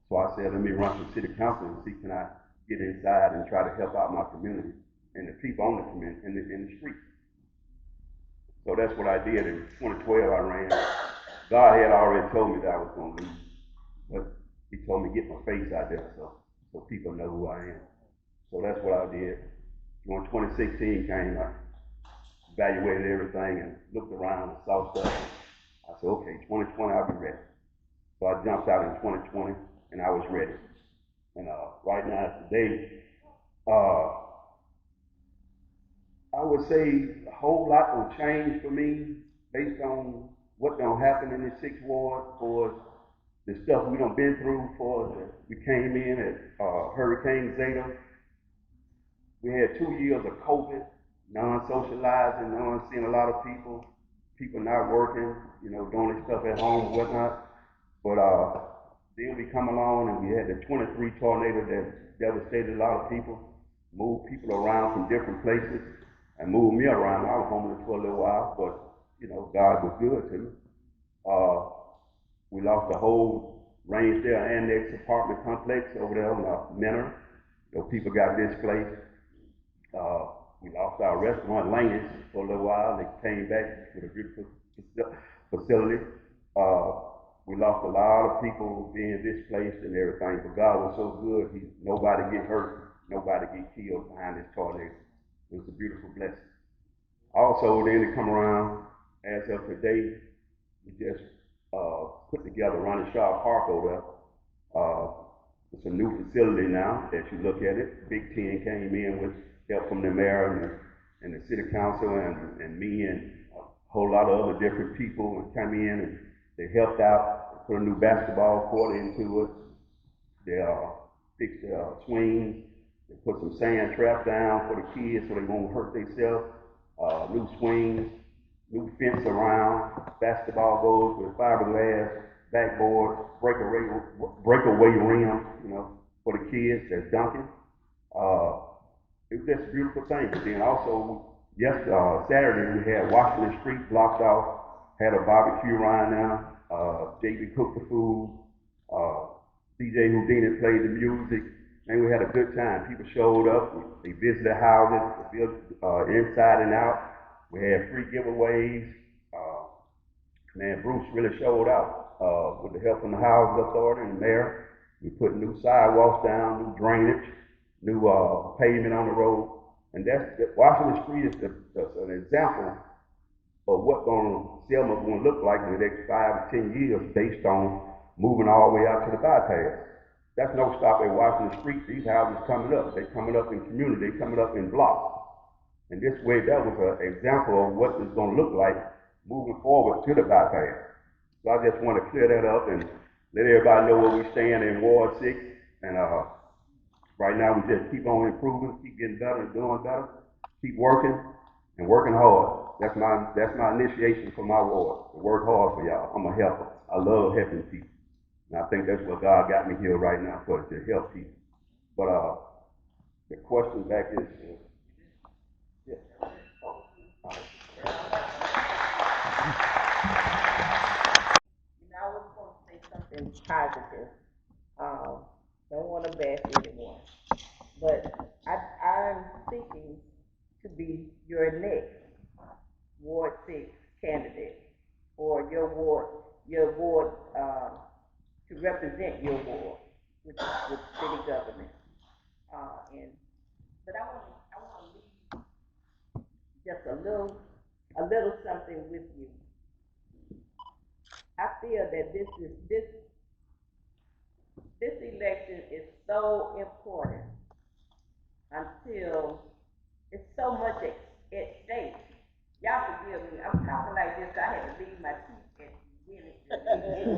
So I said, let me run for city council and see can I get inside and try to help out my community and the people on the community in the streets. So that's what I did. In 2012 I ran. God had already told me that I was going to leave, but he told me get my face out there so people know who I am. So that's what I did. When 2016 came, I evaluated everything and looked around and saw stuff. I said, okay, 2020 I'll be ready. So I jumped out in 2020 and I was ready. And right now, today, I would say a whole lot will change for me based on what done happened in the 6th Ward for the stuff we done been through we came in at Hurricane Zeta. We had 2 years of COVID, non-socializing, seeing a lot of people not working, doing their stuff at home and whatnot. But then we come along and we had the 23 tornado that devastated a lot of people, moved people around from different places, and moved me around. I was homeless for a little while, but God was good to me. We lost the whole Rangedale Annex apartment complex over there on Menor. People got displaced. We lost our restaurant, Laney's, for a little while. They came back with a beautiful facility. We lost a lot of people being displaced and everything, but God was so good. Nobody get hurt, nobody get killed behind this tornado. It was a beautiful blessing. Also, then to come around, as of today, we just put together Ronnie Shaw Park over there. It's a new facility now as you look at it. Big Ten came in with help from the mayor and the city council and me and a whole lot of other different people come in and they helped out, put a new basketball court into it. They fixed the swings. They put some sand traps down for the kids so they won't hurt themselves. New swings, new fence around, basketball goals with fiberglass, backboard, breakaway rims, for the kids that's dunking. It was just a beautiful thing. But then also, Saturday we had Washington Street blocked off, had a barbecue right now. JB cooked the food. DJ Houdini played the music. And we had a good time. People showed up. They visited houses, built inside and out. We had free giveaways. Man, Bruce really showed out with the help from the housing authority and the mayor. We put new sidewalks down, new drainage, new pavement on the road. And Washington Street is an example of what Selma's going to look like in the next 5 to 10 years based on moving all the way out to the bypass. That's no stop at Washington Street. These houses coming up. They're coming up in community. They're coming up in blocks. And this way, that was an example of what it's going to look like moving forward to the bypass. So I just want to clear that up and let everybody know where we stand in Ward 6. And right now, we just keep on improving, keep getting better and doing better, keep working and working hard. That's my initiation for my ward. To work hard for y'all. I'm a helper. I love helping people. And I think that's what God got me here right now for, to help people. But the question back is, I was going to say something positive. Don't want to bash anyone, but I'm seeking to be your next Ward 6 candidate for your ward to represent your ward with city government. But I want to leave a little something with you. I feel that this election is so important until it's so much at stake. Y'all forgive me, I'm talking like this, I had to leave my teeth at the beginning. But I'm telling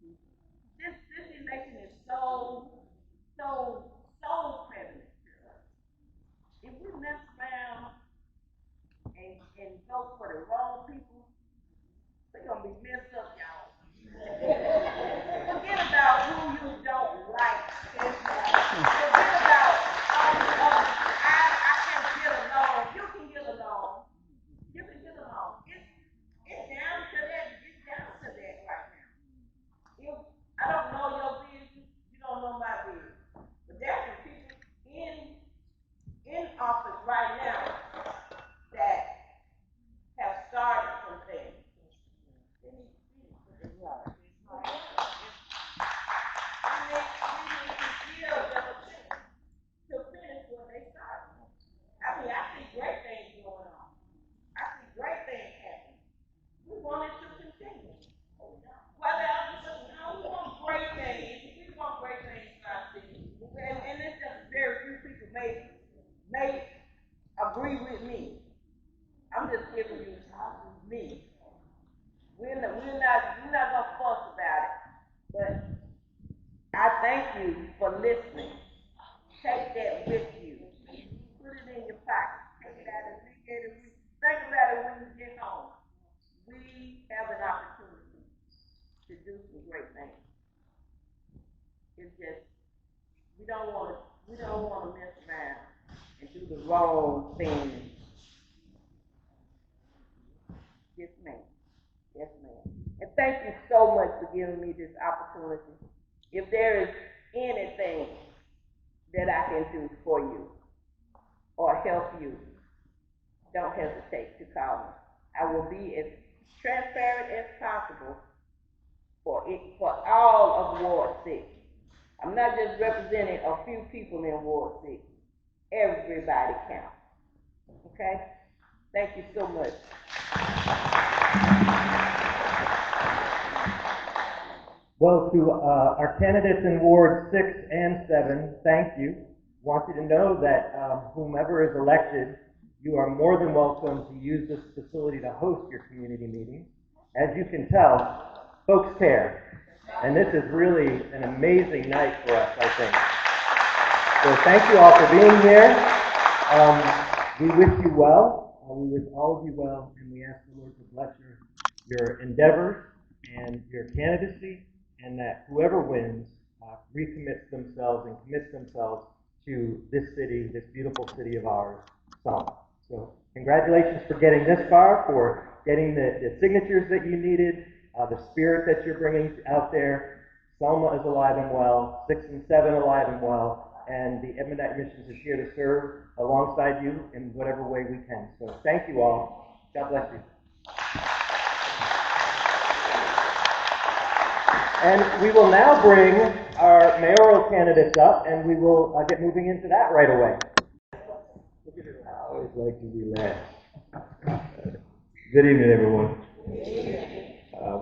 you, this election is so prevalent to us. If we mess around and go for the wrong people, we're gonna be messed up, y'all. Forget about who you don't like. Forget about I can't get along. You can get along. You can get along. It's down to that. It's down to that right now. If I don't know your business, you don't know my business. But there's some people in office right now that have started some things. We need to give them a chance to finish what they started. I mean, I see great things going on. I see great things happening. We want it to continue. Well, we want great things. We want great things for our city. And it's just very few people may agree with me. I'm just giving you me. We're not gonna fuss about it. But I thank you for listening. Take that with you. Put it in your pocket. Take it out and think about it when you get home. We have an opportunity to do some great things. It's just we don't want to mess around and do the wrong thing. Yes, ma'am. Yes, ma'am. And thank you so much for giving me this opportunity. If there is anything that I can do for you or help you, don't hesitate to call me. I will be as transparent as possible for all of Ward 6. I'm not just representing a few people in Ward 6. Everybody counts. Okay? Thank you so much. Well, to our candidates in Ward 6 and 7, thank you. Want you to know that whomever is elected, you are more than welcome to use this facility to host your community meetings. As you can tell, folks care. And this is really an amazing night for us, I think. So thank you all for being here. We wish you well. We wish all of you well, and we ask the Lord to bless your endeavors and your candidacy, and that whoever wins recommits themselves and commits themselves to this city, this beautiful city of ours, Selma. So congratulations for getting this far, for getting the signatures that you needed, the spirit that you're bringing out there. Selma is alive and well, 6 and 7 alive and well, and the Edmunite Missions is here to serve alongside you in whatever way we can. So thank you all. God bless you. And we will now bring our mayoral candidates up, and we will get moving into that right away. I always like to be last. Good evening, everyone.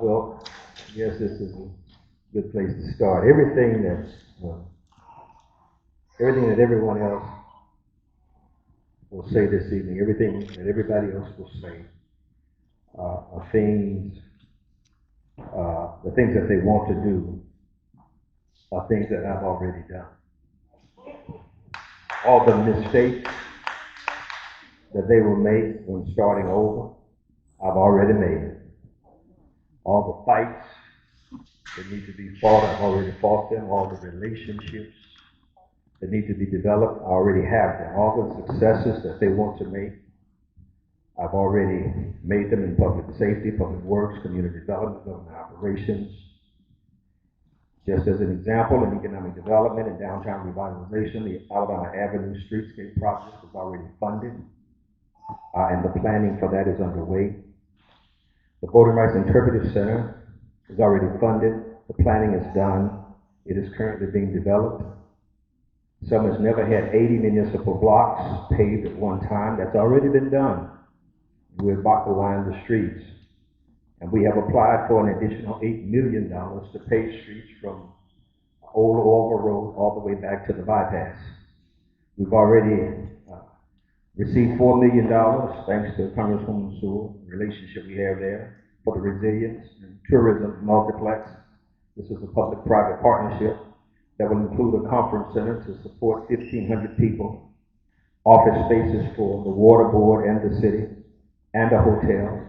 Well, I guess this is a good place to start. Everything that everyone else will say this evening, everything that everybody else will say, are things, the things that they want to do, are things that I've already done. All the mistakes that they will make when starting over, I've already made it. All the fights that need to be fought, I've already fought them. All the relationships that need to be developed, I already have them. All the successes that they want to make, I've already made them in public safety, public works, community development, government operations. Just as an example, in economic development and downtown revitalization, the Alabama Avenue Streetscape project is already funded, and the planning for that is underway. The Voting Rights Interpretive Center is already funded, the planning is done, It is currently being developed. Selma's never had 80 municipal blocks paved at one time. That's already been done. We're about to line the streets. And we have applied for an additional $8 million to pave streets from Old Orville Road all the way back to the bypass. We've already received $4 million thanks to Congresswoman Sewell, the relationship we have there, for the resilience and tourism multiplex. This is a public-private partnership that will include a conference center to support 1,500 people, office spaces for the water board and the city, and a hotel.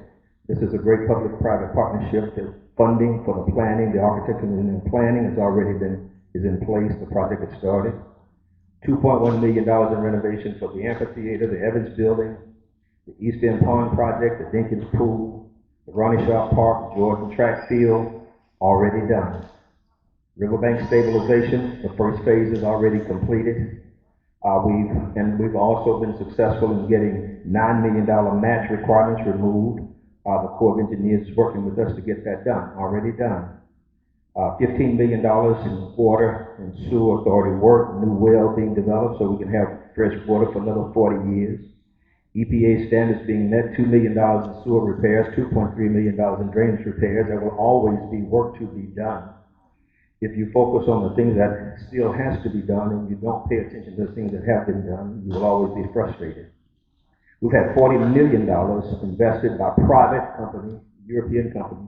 This is a great public-private partnership. The funding for the planning, the architecture and the planning is in place. The project has started. $2.1 million in renovation for the amphitheater, the Evans Building, the East End Pond Project, the Dinkins Pool, the Ronnie Shaw Park, Jordan Track Field, already done. Riverbank stabilization, the first phase is already completed. We've also been successful in getting $9 million match requirements removed. The Corps of Engineers is working with us to get that done, already done. $15 million in water and sewer authority work, new well being developed so we can have fresh water for another 40 years. EPA standards being met, $2 million in sewer repairs, $2.3 million in drainage repairs. There will always be work to be done. If you focus on the things that still has to be done and you don't pay attention to the things that have been done, you will always be frustrated. We've had $40 million invested by private company, European company,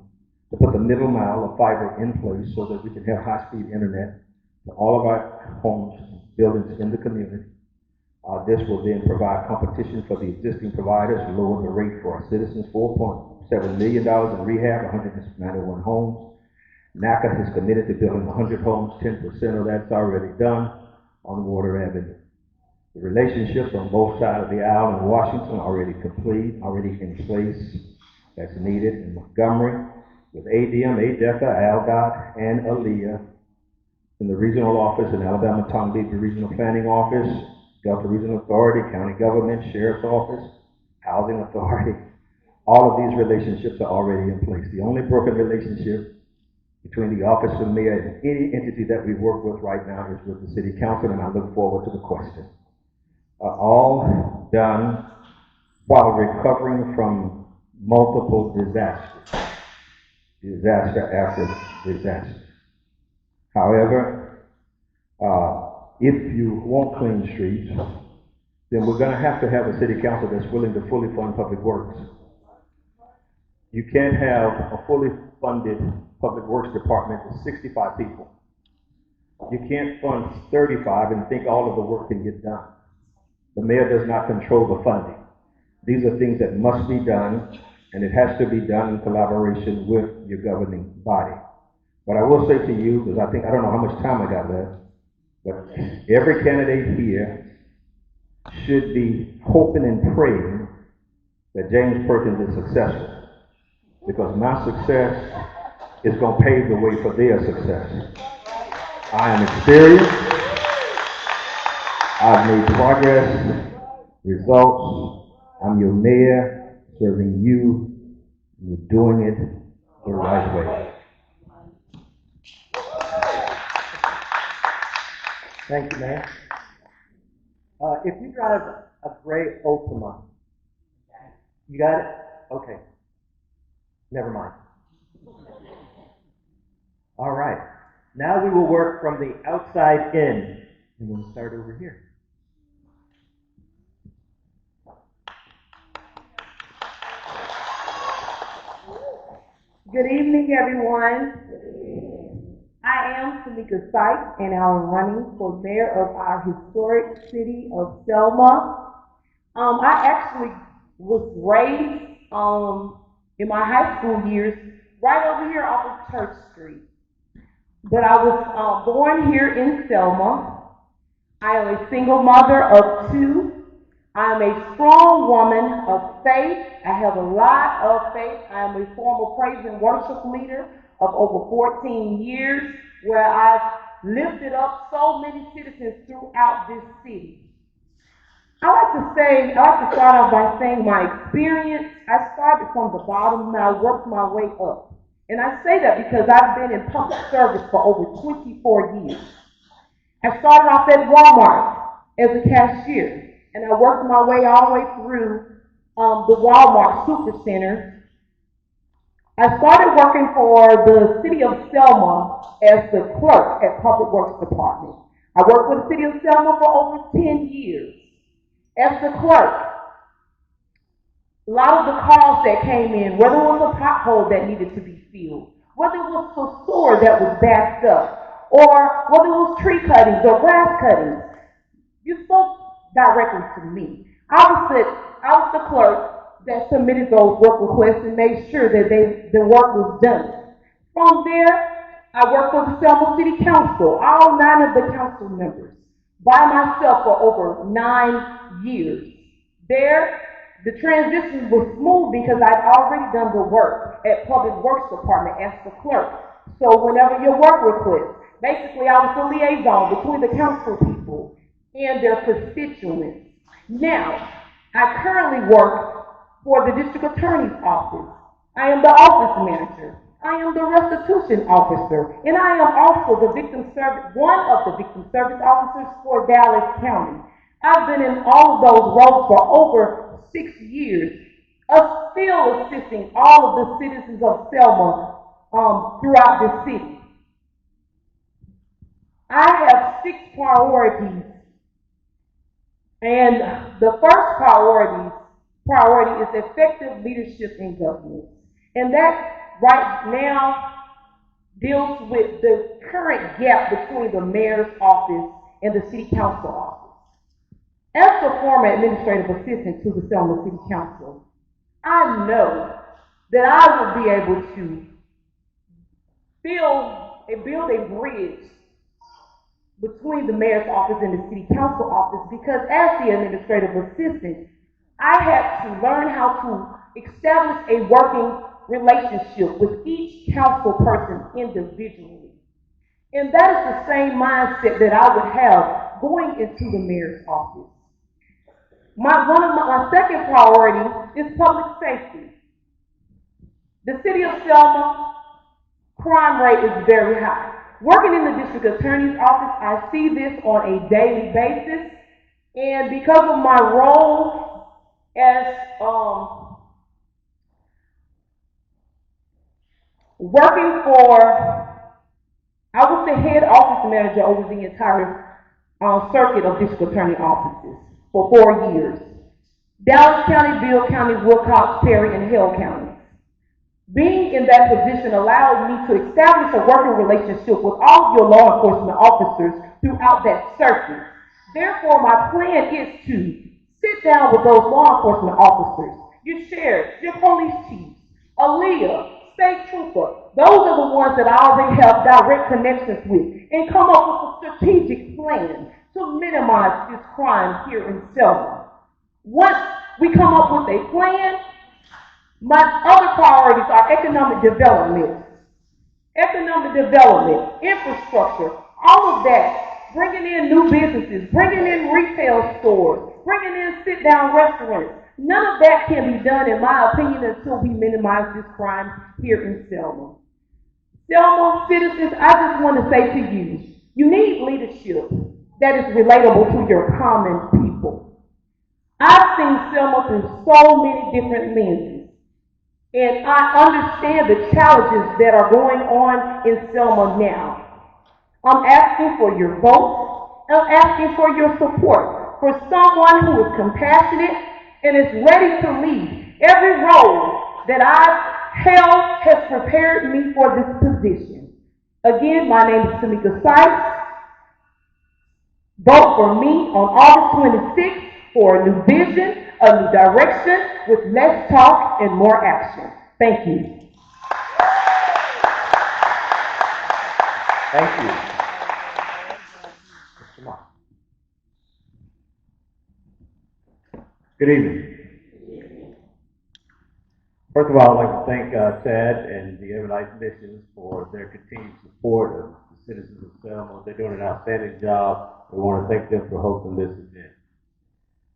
to put the middle mile of fiber in place so that we can have high-speed internet to all of our homes, buildings in the community. This will then provide competition for the existing providers, lower the rate for our citizens, $4.7 million in rehab, 191 homes. NACA is committed to building 100 homes, 10% of that's already done on Water Avenue. The relationships on both sides of the aisle in Washington are already complete, already in place. That's needed in Montgomery with ADM, ADECA, ALDOT, and ALEA. In the regional office in Alabama, Tongue Beach Regional Planning Office, Delta Regional Authority, County Government, Sheriff's Office, Housing Authority. All of these relationships are already in place. The only broken relationship between the office of mayor and any entity that we work with right now is with the city council, and I look forward to the question. All done while recovering from multiple disasters, disaster after disaster. However, if you want clean streets, then we're going to have a city council that's willing to fully fund public works. You can't have a fully funded public works department with 65 people. You can't fund 35 and think all of the work can get done. The mayor does not control the funding. These are things that must be done, and it has to be done in collaboration with your governing body. What I will say to you, because I don't know how much time I got left, but every candidate here should be hoping and praying that James Perkins is successful. Because my success is going to pave the way for their success. I am experienced. I've made progress, results. I'm your mayor, serving you. You're doing it the right way. Thank you, man. If you drive a gray Optima, you got it? Okay. Never mind. All right. Now we will work from the outside in. And we'll start over here. Good evening, everyone. I am Tamika Sykes, and I'm running for mayor of our historic city of Selma. I actually was raised in my high school years right over here off of Church Street. But I was born here in Selma. I am a single mother of two. I am a strong woman of faith. I have a lot of faith. I am a former praise and worship leader of over 14 years, where I've lifted up so many citizens throughout this city. I like to start off by saying my experience. I started from the bottom and I worked my way up. And I say that because I've been in public service for over 24 years. I started off at Walmart as a cashier, and I worked my way all the way through the Walmart Supercenter. I started working for the city of Selma as the clerk at Public Works Department. I worked for the city of Selma for over 10 years. As the clerk, a lot of the calls that came in, whether it was a pothole that needed to be filled, whether it was a sewer that was backed up, or whether it was tree cuttings or grass cuttings, you spoke directly to me. I was the clerk that submitted those work requests and made sure that the work was done. From there, I worked for the Selma City Council, all 9 of the council members, by myself for over 9 years. There, the transition was smooth because I'd already done the work at Public Works Department as the clerk. So whenever your work request, basically I was the liaison between the council people and their constituents. Now, I currently work for the district attorney's office. I am the office manager. I am the restitution officer, and I am also one of the victim service officers for Dallas County. I've been in all of those roles for over 6 years, still assisting all of the citizens of Selma throughout the city. I have 6 priorities, and the first priority is effective leadership and governance. And that right now deals with the current gap between the mayor's office and the city council office. As the former administrative assistant to the Selma City Council, I know that I will be able to build a bridge between the mayor's office and the city council office, because as the administrative assistant, I had to learn how to establish a working relationship with each council person individually. And that is the same mindset that I would have going into the mayor's office. My second priority is public safety. The city of Selma crime rate is very high. Working in the district attorney's office, I see this on a daily basis, and because of my role as working I was the head office manager over the entire circuit of district attorney offices for 4 years. Dallas County, Bill County, Wilcox, Perry, and Hill counties. Being in that position allowed me to establish a working relationship with all of your law enforcement officers throughout that circuit. Therefore, my plan is to sit down with those law enforcement officers, your sheriffs, your police chiefs, Aaliyah, state trooper. Those are the ones that I already have direct connections with, and come up with a strategic plan to minimize this crime here in Selma. Once we come up with a plan, my other priorities are economic development, infrastructure, all of that, bringing in new businesses, bringing in retail stores, bringing in sit-down restaurants. None of that can be done, in my opinion, until we minimize this crime here in Selma. Selma citizens, I just want to say to you, you need leadership that is relatable to your common people. I've seen Selma through so many different lenses, and I understand the challenges that are going on in Selma now. I'm asking for your vote. I'm asking for your support for someone who is compassionate and is ready to lead. Every role that I've held has prepared me for this position. Again, my name is Selma'S. Vote for me on August 26th for a new vision, a new direction, with less talk and more action. Thank you. Thank you. Mr. Moss. Good evening. First of all, I'd like to thank Ted and the Edmunite Missions for their continued support of the citizens of Selma. They're doing an outstanding job. We want to thank them for hosting this event.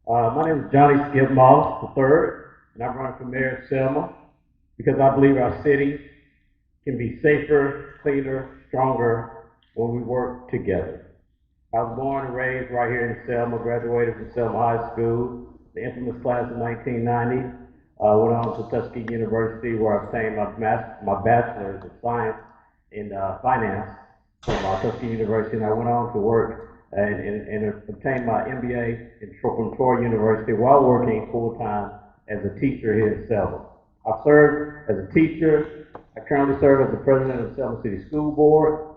My name is Johnny Skip Moss III, and I'm running for mayor of Selma because I believe our city can be safer, cleaner, stronger when we work together. I was born and raised right here in Selma, graduated from Selma High School, the infamous class of 1990. Went on to Tuskegee University where I obtained my bachelor's of science in finance from Tuskegee University, and I went on to work and obtained my MBA from Troy University while working full-time as a teacher here in Selma. I've served as a teacher. I currently serve as the president of the Selma City School Board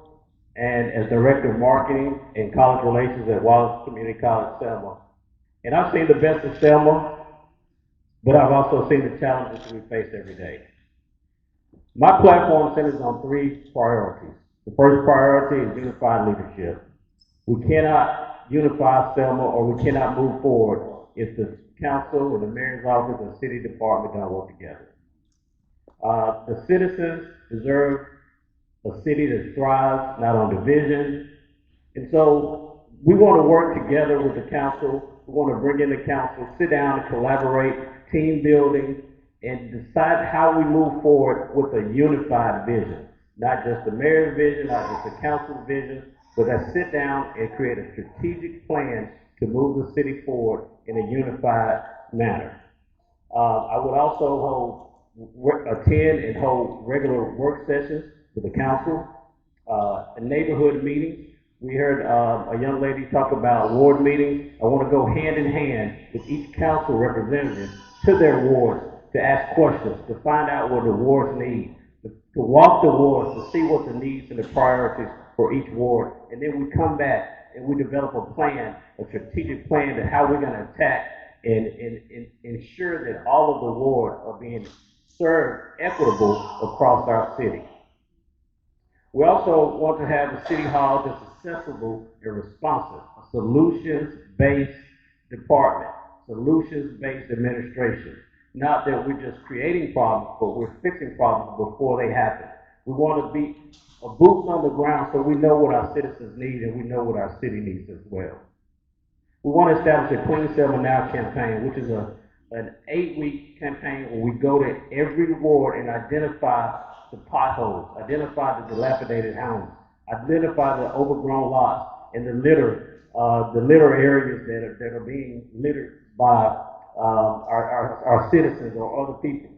and as director of marketing and college relations at Wallace Community College, Selma. And I've seen the best of Selma, but I've also seen the challenges we face every day. My platform centers on three priorities. The first priority is unified leadership. We cannot unify Selma, or we cannot move forward if the council or the mayor's office or city department don't work together. The citizens deserve a city that thrives, not on division. And so we want to work together with the council. We want to bring in the council, sit down and collaborate, team building, and decide how we move forward with a unified vision. Not just the mayor's vision, not just the council's vision, but let's sit down and create a strategic plan to move the city forward in a unified manner. I would also attend and hold regular work sessions with the council, neighborhood meetings. We heard a young lady talk about ward meetings. I want to go hand in hand with each council representative to their wards to ask questions, to find out what the wards need, to walk the wards, to see what the needs and the priorities for each ward. And then we come back and we develop a plan, a strategic plan to how we're going to attack and ensure that all of the wards are being served equitable across our city. We also want to have a city hall that's accessible and responsive, a solutions-based department, solutions-based administration. Not that we're just creating problems, but we're fixing problems before they happen. We want to be a boots on the ground so we know what our citizens need and we know what our city needs as well. We want to establish a Clean Selma Now campaign, which is an 8-week campaign where we go to every ward and identify the potholes, identify the dilapidated homes, identify the overgrown lots and the litter areas that are being littered by our citizens or other people.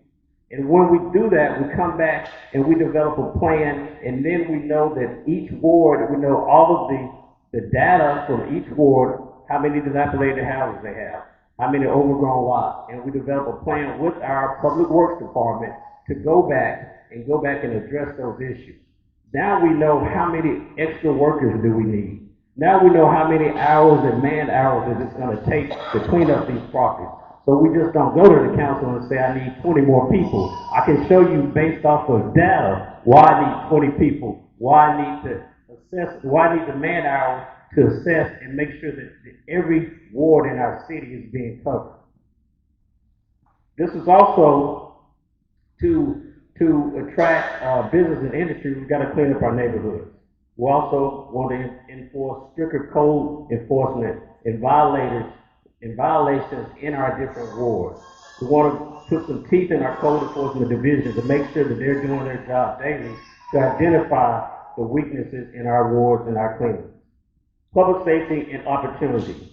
And when we do that, we come back and we develop a plan, and then we know that each ward, we know all of the data from each ward, how many dilapidated houses they have, how many overgrown lots, and we develop a plan with our public works department to go back and address those issues. Now we know how many extra workers do we need. Now we know how many hours and man hours is it's going to take to clean up these properties. So we just don't go to the council and say, I need 20 more people. I can show you based off of data why I need 20 people, why I need to assess, why I need the man hours to assess and make sure that every ward in our city is being covered. This is also to attract business and industry. We've got to clean up our neighborhoods. We also want to enforce stricter code enforcement and violations in our different wards. We want to put some teeth in our code enforcement division to make sure that they're doing their job daily to identify the weaknesses in our wards and our cleanup. Public safety and opportunity.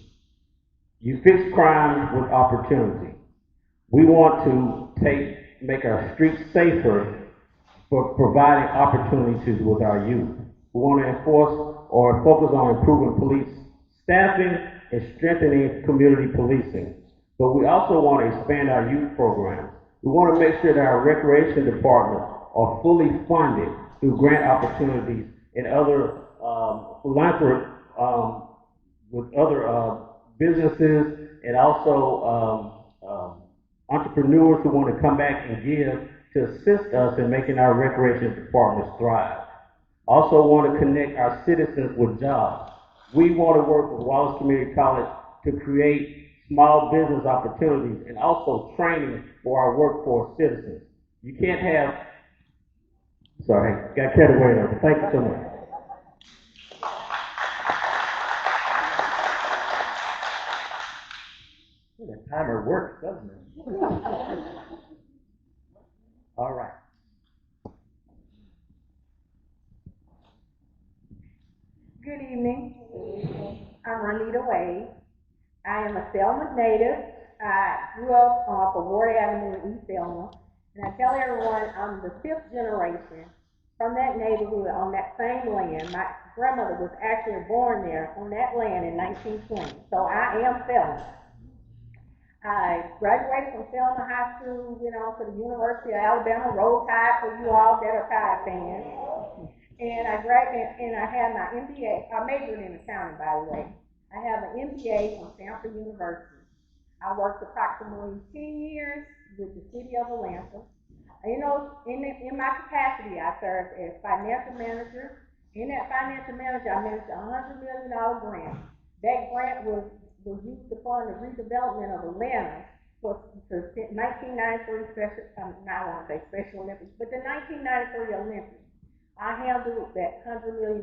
You fix crime with opportunity. We want to make our streets safer for providing opportunities with our youth. We want to enforce or focus on improving police staffing and strengthening community policing. But we also want to expand our youth programs. We want to make sure that our recreation departments are fully funded through grant opportunities and other philanthropy with other businesses and also entrepreneurs who want to come back and give to assist us in making our recreation departments thrive. Also want to connect our citizens with jobs. We want to work with Wallace Community College to create small business opportunities and also training for our workforce citizens. You can't have, sorry, got carried away there, but thank you so much. The timer works, doesn't it? All right. Good evening. I'm Renita Wade. I am a Selma native. I grew up off of Ward Avenue in East Selma. And I tell everyone I'm the fifth generation from that neighborhood on that same land. My grandmother was actually born there on that land in 1920. So I am Selma. I graduated from Selma High School, went on to the University of Alabama, Roll Tide for you all that are Tide fans. And I graduated, and I had my MBA. I majored in accounting, by the way. I have an MBA from Stanford University. I worked approximately 10 years with the city of Atlanta. You know, in my capacity, I served as financial manager. In that financial manager, I managed a $100 million grant. That grant was used to fund the redevelopment of Atlanta for 1993 special, I won't say Special Olympics, but the 1993 Olympics. I handled that $100 million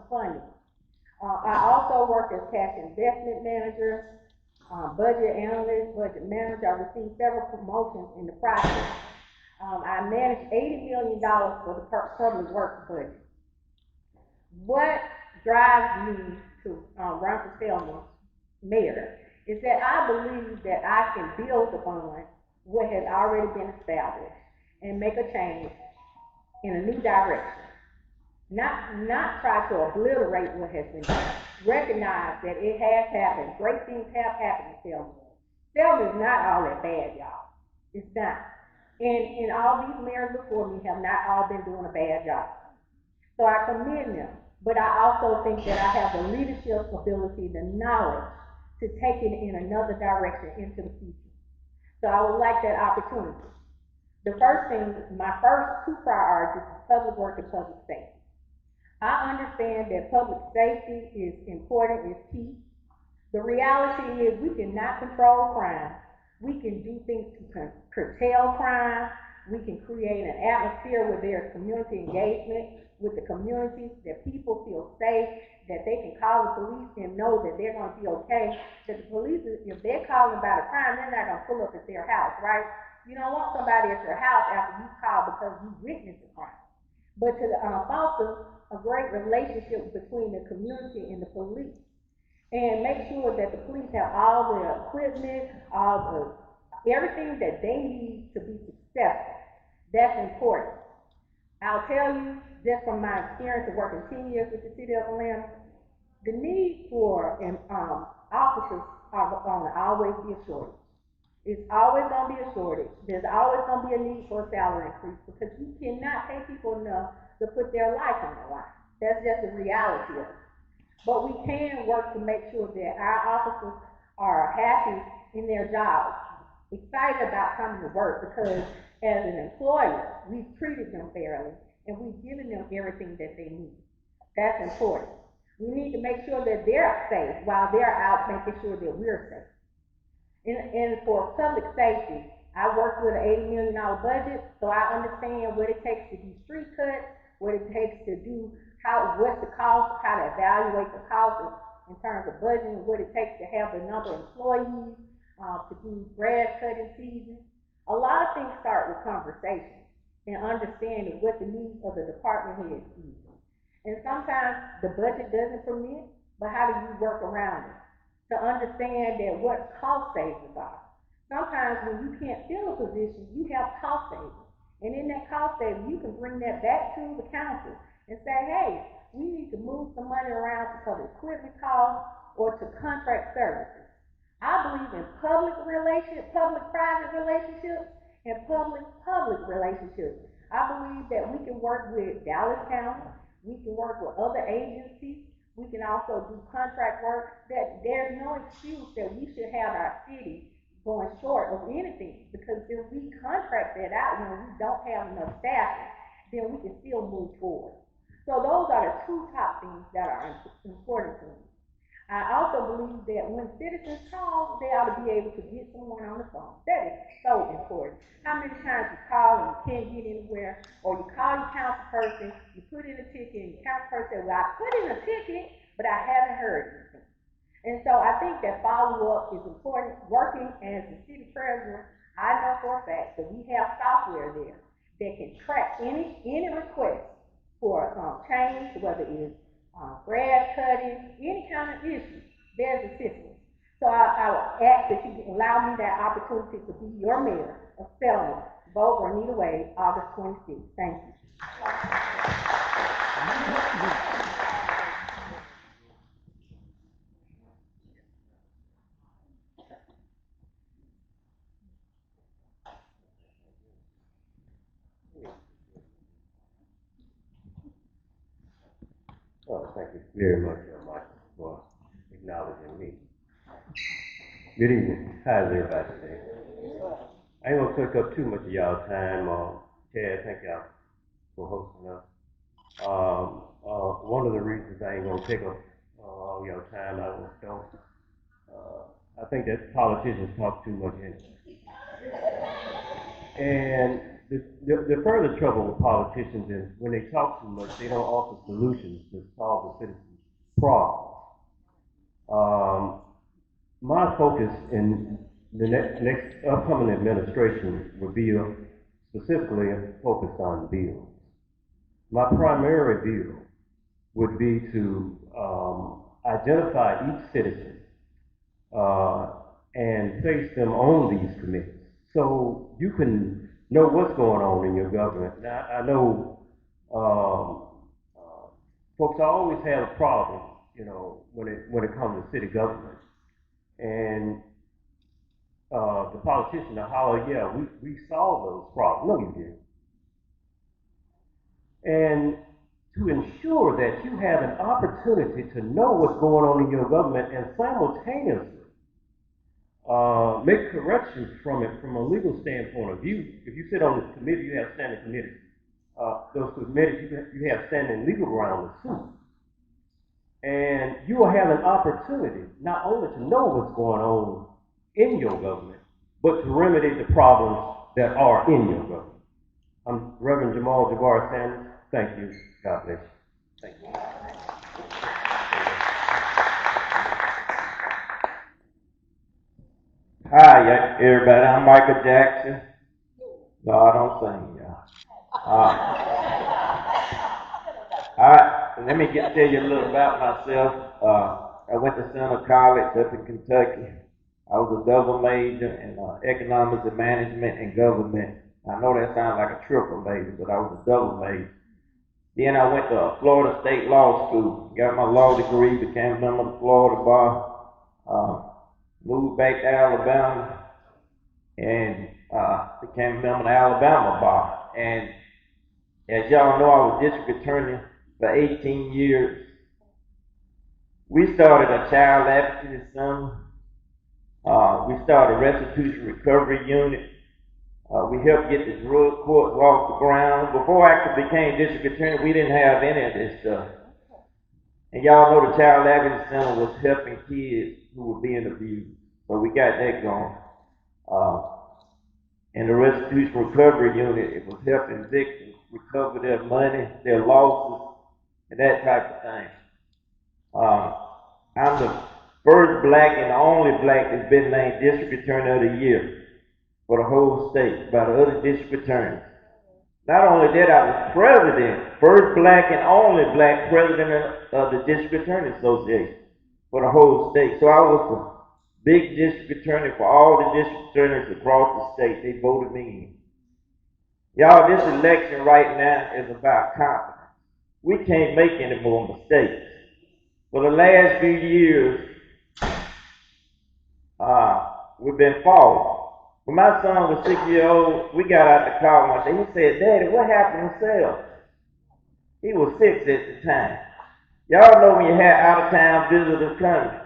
funding. I also worked as cash investment manager, budget analyst, budget manager. I received several promotions in the process. I managed $80 million for the public works budget. What drives me to run for Selma mayor is that I believe that I can build upon what has already been established and make a change in a new direction. Not try to obliterate what has been done. Recognize that it has happened. Great things have happened in Selma. Selma is not all that bad, y'all. It's not. And all these mayors before me have not all been doing a bad job. So I commend them. But I also think that I have the leadership ability, the knowledge to take it in another direction into the future. So I would like that opportunity. The first thing, my first two priorities is public work and public safety. I understand that public safety is important, is key. The reality is we cannot control crime. We can do things to curtail crime. We can create an atmosphere where there's community engagement with the communities, that people feel safe, that they can call the police and know that they're going to be okay. That the police, if they're calling about a crime, they're not going to pull up at their house, right? You don't want somebody at your house after you call because you witnessed a crime. But to foster a great relationship between the community and the police, and make sure that the police have all the equipment, everything that they need to be successful. That's important. I'll tell you, just from my experience of working 10 years with the city of Atlanta, the need for officers are going to always be a shortage. It's always going to be a shortage. There's always going to be a need for a salary increase because you cannot pay people enough to put their life on the line. That's just the reality of it. But we can work to make sure that our officers are happy in their jobs, excited about coming to work, because as an employer, we've treated them fairly and we've given them everything that they need. That's important. We need to make sure that they're safe while they're out making sure that we're safe. And for public safety, I work with an $80 million budget, so I understand what it takes to do street cuts, what it takes to do, what's the cost, how to evaluate the cost in terms of budgeting, what it takes to have the number of employees, to do grass cutting season. A lot of things start with conversation and understanding what the needs of the department heads is. And sometimes the budget doesn't permit, but how do you work around it? To understand that what cost savings are. Sometimes when you can't fill a position, you have cost savings. And in that cost savings, you can bring that back to the council and say, hey, we need to move some money around because of equipment costs or to contract services. I believe in public-private relationships and public-public relationships. I believe that we can work with Dallas County, we can work with other agencies, we can also do contract work, that there's no excuse that we should have our city going short of anything, because if we contract that out when we don't have enough staffing, then we can still move forward. So those are the two top things that are important to me. I also believe that when citizens call, they ought to be able to get someone on the phone. That is so important. How many times you call and you can't get anywhere, or you call your council person, you put in a ticket, and your council person says, well, I put in a ticket, but I haven't heard anything. And so I think that follow-up is important. Working as the city treasurer, I know for a fact that we have software there that can track any request for change, whether it's grass cutting, any kind of issue, there's assistance. So I would ask that you allow me that opportunity to be your mayor of Selma. Vote or need away, August 26th. Thank you. Oh, thank you very much, Mike, for acknowledging me. Good evening. How's everybody today? I ain't gonna take up too much of y'all time. Chad, thank y'all for hosting us. One of the reasons I ain't gonna take up all y'all time, I think that politicians talk too much anyway. And the further trouble with politicians is when they talk too much, they don't offer solutions to solve the citizens' problems. My focus in the next upcoming administration would be specifically focused on bills. My primary bill would be to identify each citizen and place them on these committees so you can know what's going on in your government. Now, I know folks always have a problem, when it comes to city government. And the politician will holler, yeah, we solved those problems. No, you didn't. And to ensure that you have an opportunity to know what's going on in your government and simultaneously make corrections from it from a legal standpoint of view. If you sit on this committee, you have standing committees. Those committees, you have standing legal ground to sue. And you will have an opportunity not only to know what's going on in your government, but to remedy the problems that are in your government. I'm Reverend Jamal Jabbar Sanders. Thank you. God bless you. Thank you. Hi, everybody. I'm Michael Jackson. No, I don't sing, y'all. Let me tell you a little about myself. I went to Center College up in Kentucky. I was a double major in economics and management and government. I know that sounds like a triple major, but I was a double major. Then I went to Florida State Law School, got my law degree, became a member of the Florida Bar, moved back to Alabama, and became a member of the Alabama Bar. And as y'all know, I was district attorney for 18 years. We started a child advocacy center. We started a restitution recovery unit. We helped get the drug courts off the ground. Before I actually became district attorney, we didn't have any of this stuff. And y'all know the child advocacy center was helping kids who were being abused. So we got that going. And the restitution recovery unit, it was helping victims recover their money, their losses, and that type of thing. I'm the first black and the only black that's been named district attorney of the year for the whole state by the other district attorneys. Not only that, I was president, first black and only black president of the District Attorney Association for the whole state. So I was the big district attorney for all the district attorneys across the state. They voted me in. Y'all, this election right now is about confidence. We can't make any more mistakes. For the last few years, we've been falling. When my son was 6 years old, we got out the car one day. He said, "Daddy, what happened to Selma?" He was 6 at the time. Y'all know when you have out-of-town visitors coming,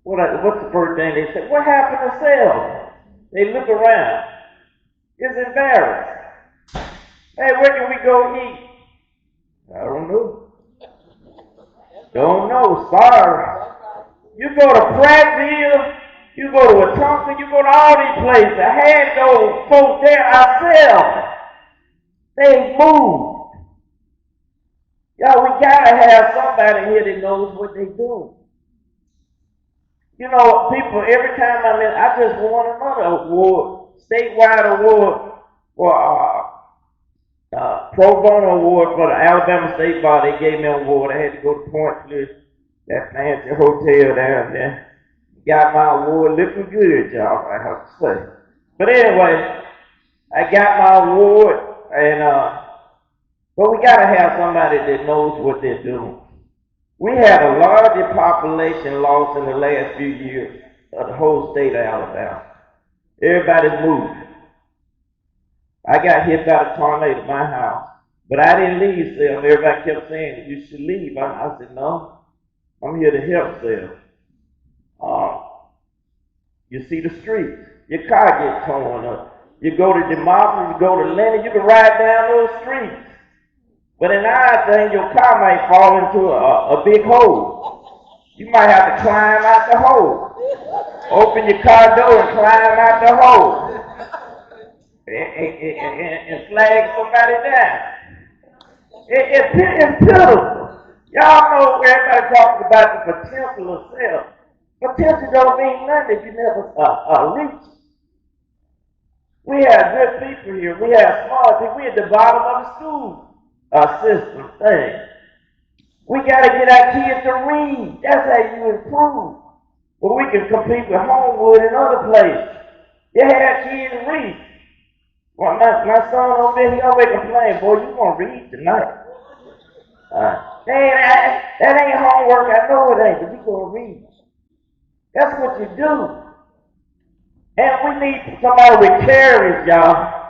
what's the first thing they say? "What happened to Selma?" They look around. It's embarrassing. "Hey, where can we go eat?" "I don't know." "Don't know, sorry." You go to Prattville, you go to Wetumpka, you go to all these places. I had those folks there ourselves. They moved. Y'all, we gotta have somebody here that knows what they do. You know, people, every time I just won another award, statewide award for pro bono award for the Alabama State Bar. They gave me an award. I had to go to Point Bliss, that fancy hotel down there. Got my award, looking good, y'all, I have to say. But anyway, I got my award, and but we gotta have somebody that knows what they're doing. We had a larger population loss in the last few years of the whole state of Alabama. Everybody's moved. I got hit by a tornado at my house, but I didn't leave Selma. Everybody kept saying, you should leave. I said, no, I'm here to help Selma. You see the streets. Your car gets torn up. You go to Democracy, you go to Lennon, you can ride down those streets. But in our thing, your car might fall into a big hole. You might have to climb out the hole. Open your car door and climb out the hole. And flag somebody down. It's pitiful. Y'all know everybody talks about the potential of self. Potential don't mean nothing if you never reach it. We have good people here. We have smart people. We're at the bottom of the school system thing. We got to get our kids to read. That's how you improve. Well, we can compete with Homewood and other places. You have kids read. Well, my son over there, he always complain, boy, you gonna read tonight. That ain't homework, I know it ain't, but you gonna read. That's what you do. And we need somebody with courage, y'all.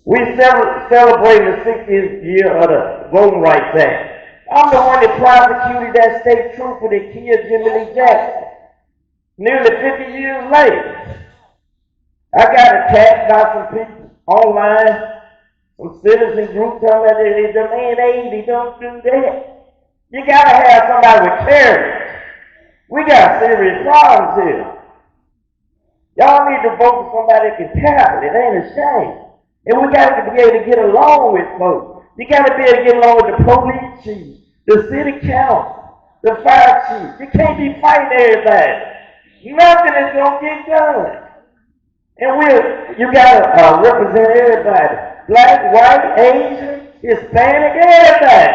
We celebrating the 60th year of the Voting Rights Act. I'm the one that prosecuted that state trooper that killed Jimmy Lee Jackson. Nearly 50 years later, I got attacked by some people online. Some citizen group telling me that the man 80, don't do that. You gotta have somebody with courage. We got serious problems here. Y'all need to vote for somebody that can tackle it. It ain't a shame. And we gotta be able to get along with folks. You gotta be able to get along with the police chief, the city council, the fire chief. You can't be fighting everybody. Nothing is gonna get done. And you gotta represent everybody. Black, white, Asian, Hispanic, everybody.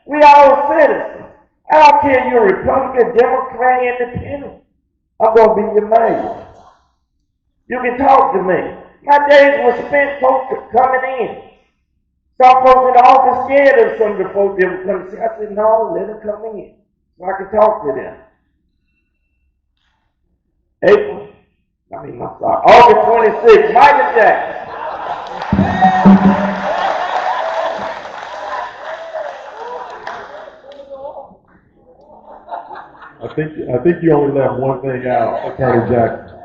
We all citizens. I don't care if you're Republican, Democrat, Independent. I'm gonna be your mayor. You can talk to me. My days were spent folks coming in. Some folks in the office scared of some of the folks that would come see. I said, no, let them come in so I can talk to them. August 26th, Michael Jackson. I think you only left one thing out, Attorney Jackson.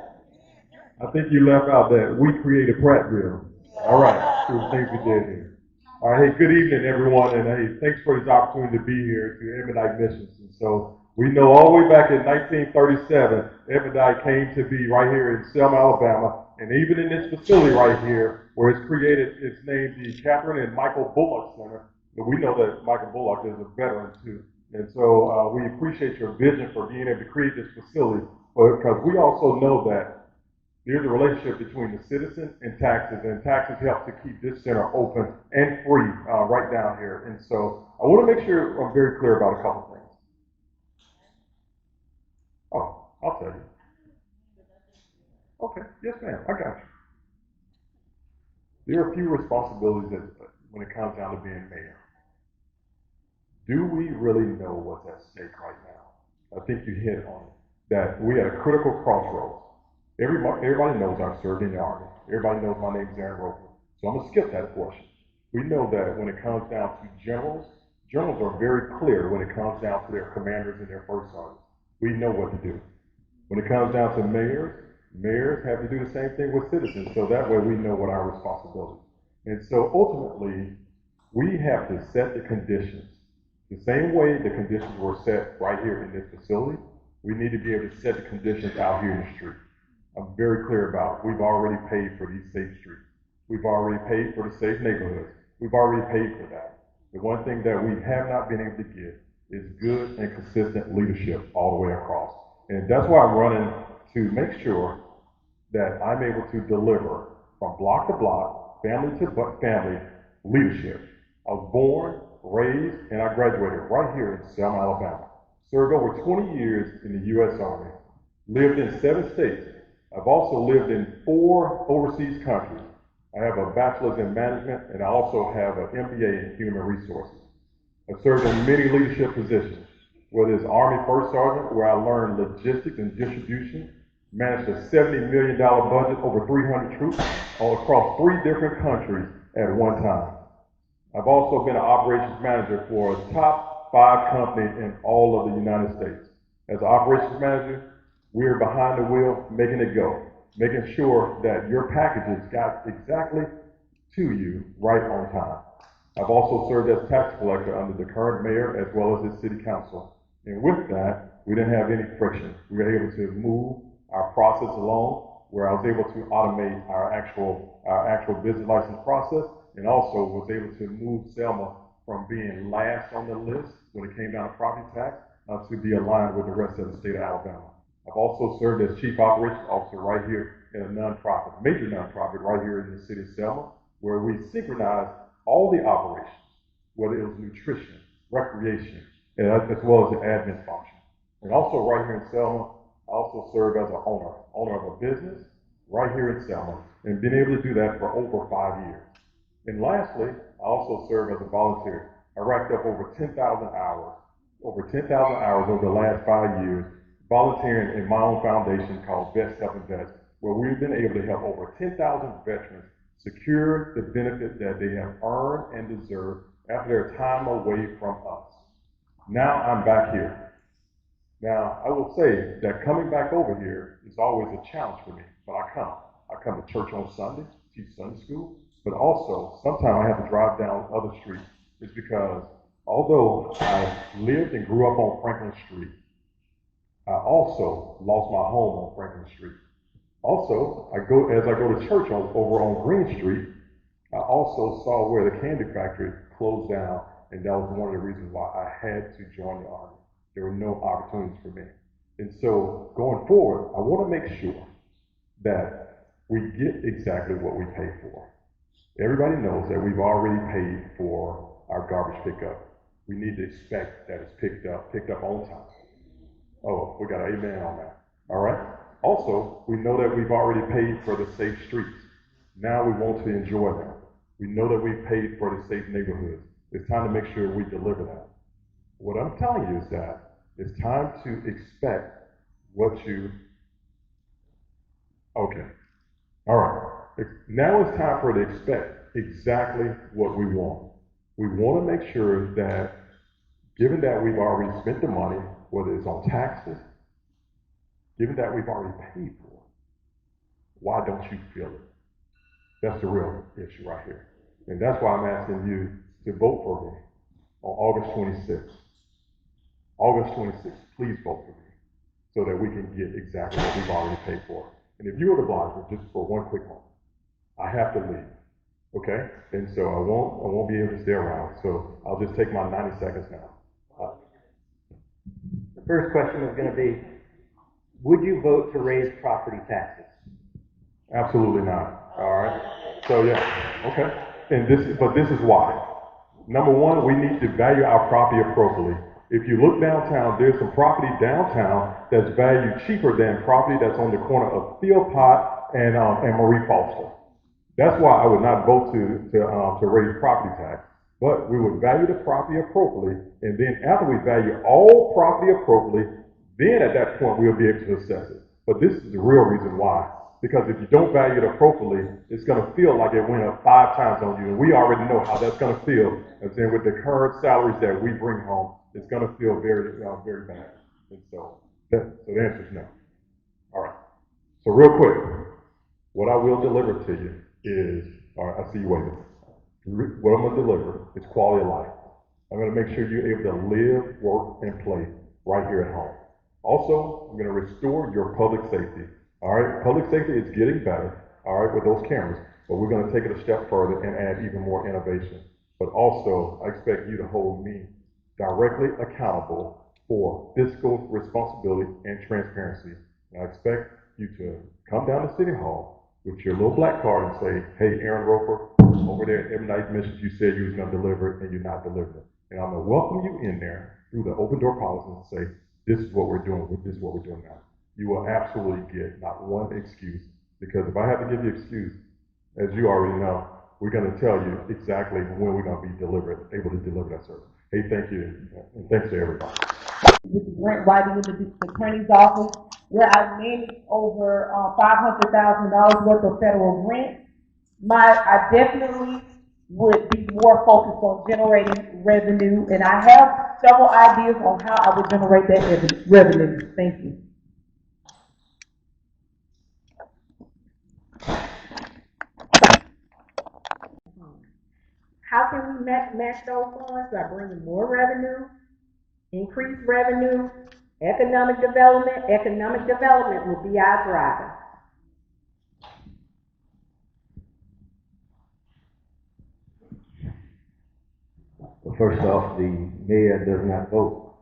I think you left out that we created Prattville. All right, two things we did here. All right, hey, good evening, everyone, and hey, thanks for this opportunity to be here to Edmunite Missions. And so we know all the way back in 1937, Edmunite came to be right here in Selma, Alabama, and even in this facility right here, where it's created, it's named the Catherine and Michael Bulluck Center. And we know that Michael Bulluck is a veteran too. And so we appreciate your vision for being able to create this facility, because we also know that there's a relationship between the citizen and taxes help to keep this center open and free right down here. And so I want to make sure I'm very clear about a couple things. Oh, I'll tell you. Okay, yes ma'am, I got you. There are a few responsibilities when it comes down to being mayor. Do we really know what's at stake right now? I think you hit on it, that we at a critical crossroads. Everybody knows I served in the Army. Everybody knows my name's Aaron Roper. So I'm going to skip that portion. We know that when it comes down to generals are very clear when it comes down to their commanders and their first sergeants. We know what to do. When it comes down to mayors have to do the same thing with citizens, so that way we know what our responsibility is. And so ultimately, we have to set the conditions. The same way the conditions were set right here in this facility, we need to be able to set the conditions out here in the street. I'm very clear about it. We've already paid for these safe streets. We've already paid for the safe neighborhoods. We've already paid for that. The one thing that we have not been able to get is good and consistent leadership all the way across. And that's why I'm running to make sure that I'm able to deliver from block to block, family to family, leadership. I was born, raised, and I graduated right here in Selma, Alabama. Served over 20 years in the U.S. Army. Lived in 7 states. I've also lived in 4 overseas countries. I have a bachelor's in management, and I also have an MBA in human resources. I've served in many leadership positions, whether it's Army First Sergeant, where I learned logistics and distribution, managed a $70 million budget, over 300 troops, all across 3 different countries at one time. I've also been an operations manager for a top 5 company in all of the United States. As an operations manager, we're behind the wheel, making it go, making sure that your packages got exactly to you right on time. I've also served as tax collector under the current mayor as well as his city council. And with that, we didn't have any friction. We were able to move our process along, where I was able to automate our actual business license process, and also was able to move Selma from being last on the list when it came down to property tax to be aligned with the rest of the state of Alabama. I've also served as chief operations officer right here in a nonprofit, major nonprofit right here in the city of Selma, where we synchronize all the operations, whether it was nutrition, recreation, as well as the admin function. And also right here in Selma, I also serve as an owner of a business right here in Selma, and been able to do that for over 5 years. And lastly, I also serve as a volunteer. I racked up over 10,000 hours over the last 5 years, volunteering in my own foundation called Vets Helping Vets, where we've been able to help over 10,000 veterans secure the benefit that they have earned and deserve after their time away from us. Now I'm back here. Now, I will say that coming back over here is always a challenge for me, but I come. I come to church on Sunday, teach Sunday school, but also sometimes I have to drive down other streets. It's because although I lived and grew up on Franklin Street, I also lost my home on Franklin Street. Also, as I go to church over on Green Street, I also saw where the candy factory closed down, and that was one of the reasons why I had to join the Army. There were no opportunities for me. And so, going forward, I want to make sure that we get exactly what we pay for. Everybody knows that we've already paid for our garbage pickup. We need to expect that it's picked up on time. Oh, we got an amen on that. All right? Also, we know that we've already paid for the safe streets. Now we want to enjoy them. We know that we've paid for the safe neighborhoods. It's time to make sure we deliver that. What I'm telling you is that it's time to expect what you... Okay. All right. Now it's time for to expect exactly what we want. We want to make sure that, given that we've already spent the money, whether it's on taxes, given that we've already paid for it, why don't you feel it? That's the real issue right here. And that's why I'm asking you to vote for me on August 26th. August 26th, please vote for me so that we can get exactly what we've already paid for. And if you would oblige me just for one quick moment, I have to leave, okay? And so I won't be able to stay around. So I'll just take my 90 seconds now. The first question is going to be, would you vote to raise property taxes? Absolutely not. All right. So yeah, okay. And this is why. Number one, we need to value our property appropriately. If you look downtown, there's some property downtown that's valued cheaper than property that's on the corner of Philpott and Marie Foster. That's why I would not vote to raise property tax. But we would value the property appropriately, and then after we value all property appropriately, then at that point we'll be able to assess it. But this is the real reason why. Because if you don't value it appropriately, it's going to feel like it went up 5 times on you, and we already know how that's going to feel. And then with the current salaries that we bring home, it's going to feel very, very bad. And so the answer is no. All right. So real quick, what I will deliver to you is, I see you waiting. What I'm going to deliver is quality of life. I'm going to make sure you're able to live, work, and play right here at home. Also, I'm going to restore your public safety. All right, public safety is getting better, all right, with those cameras, but we're going to take it a step further and add even more innovation. But also, I expect you to hold me directly accountable for fiscal responsibility and transparency. And I expect you to come down to City Hall with your little black card and say, hey, Aaron Roper, over there at Edmunite Missions, you said you was gonna deliver it and you're not delivering it. And I'm gonna welcome you in there through the open door policy and say, this is what we're doing, this is what we're doing now. You will absolutely get not one excuse, because if I have to give you excuse, as you already know, we're gonna tell you exactly when we're gonna be able to deliver that service. Hey, thank you, and thanks to everybody. With the grant writing in the attorney's office, where I managed over $500,000 worth of federal grants. I definitely would be more focused on generating revenue, and I have several ideas on how I would generate that revenue. Thank you. How can we match those funds? By bringing more revenue, increased revenue, economic development. Economic development will be our driver. Well, first off, the mayor does not vote.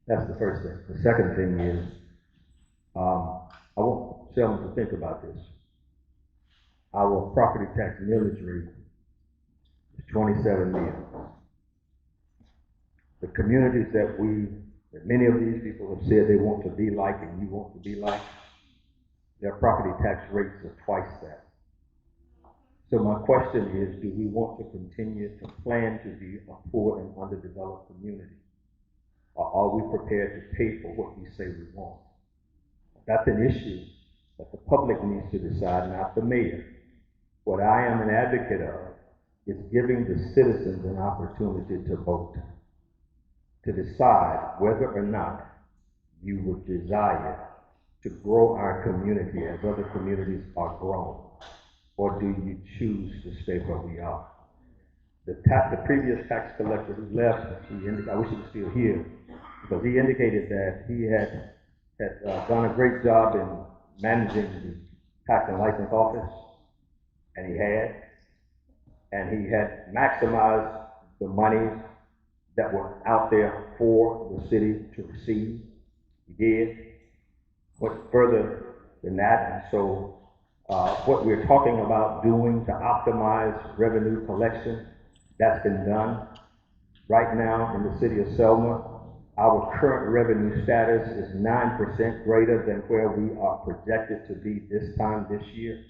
That's the first thing. The second thing is, I want Selma to think about this. Our property tax millage rate is 27 million. The communities that many of these people have said they want to be like and you want to be like, their property tax rates are twice that. So my question is, do we want to continue to plan to be a poor and underdeveloped community? Or are we prepared to pay for what we say we want? That's an issue that the public needs to decide, not the mayor. What I am an advocate of is giving the citizens an opportunity to vote, to decide whether or not you would desire to grow our community as other communities are grown, or do you choose to stay where we are? The previous tax collector who left, I wish he was still here, because he indicated that he had done a great job in managing the tax and license office, and he had maximized the monies that were out there for the city to receive. He did. Went further than that, and so what we're talking about doing to optimize revenue collection, that's been done. Right now in the city of Selma, our current revenue status is 9% greater than where we are projected to be this time this year.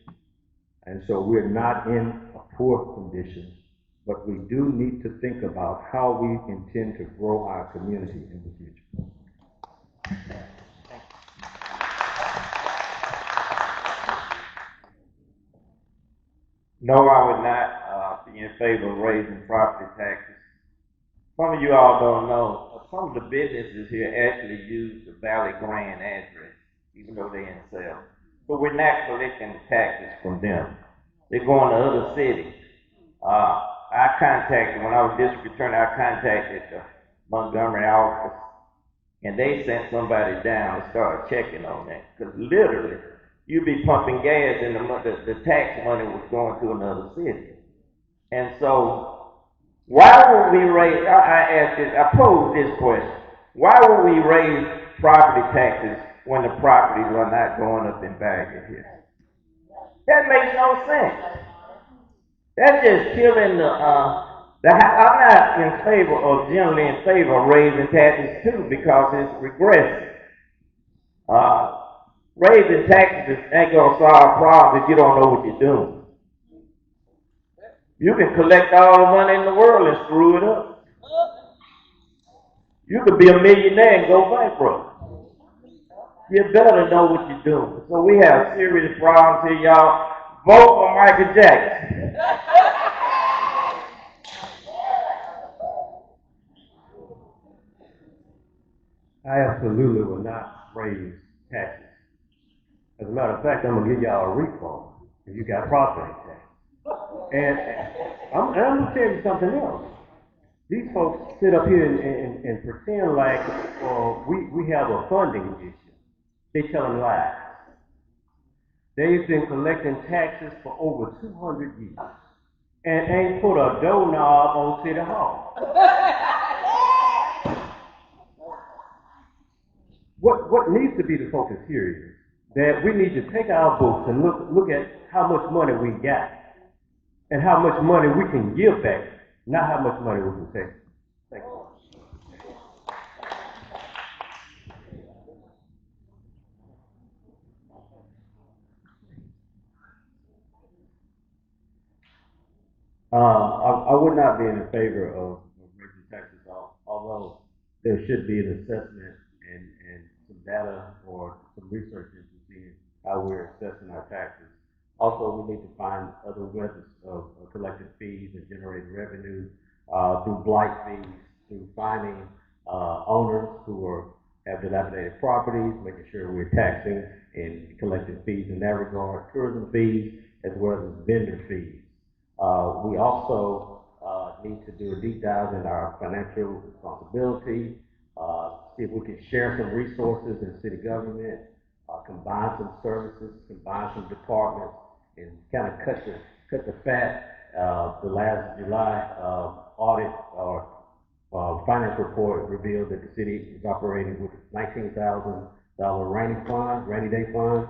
And so we're not in a poor condition, but we do need to think about how we intend to grow our community in the future. No, I would not be in favor of raising property taxes. Some of you all don't know, some of the businesses here actually use the Valley Grand address, even though they're in sale. So we're not collecting taxes from them. They're going to other cities. When I was district attorney, I contacted the Montgomery office, and they sent somebody down to start checking on that. Because literally, you'd be pumping gas and the tax money was going to another city. And so, why would we raise, I pose this question, why would we raise property taxes when the properties are not going up in value here? That makes no sense. That's just killing I'm not in favor of, generally in favor of raising taxes too, because it's regressive. Raising taxes ain't gonna solve problems if you don't know what you're doing. You can collect all the money in the world and screw it up. You could be a millionaire and go bankrupt. You better know what you're doing. So we have serious problems here, y'all. Vote for Michael Jackson. I absolutely will not raise taxes. As a matter of fact, I'm gonna give y'all a refund if you got property tax. And I'm gonna tell you something else. These folks sit up here and pretend like we have a funding issue. They tell them lies. They've been collecting taxes for over 200 years and ain't put a doorknob on City Hall. What needs to be the focus here is, that we need to take our books and look at how much money we got and how much money we can give back, not how much money we can take. Thank you. I would not be in favor of raising taxes, although there should be an assessment and some data or some research into seeing how we're assessing our taxes. Also, we need to find other methods of collecting fees and generating revenue through blight fees, through finding owners who have dilapidated properties, making sure we're taxing and collecting fees in that regard, tourism fees, as well as vendor fees. We also need to do a deep dive in our financial responsibility, see if we can share some resources in city government, combine some services, combine some departments, and kind of cut the fat. The last July audit or finance report revealed that the city is operating with $19,000 rainy day fund.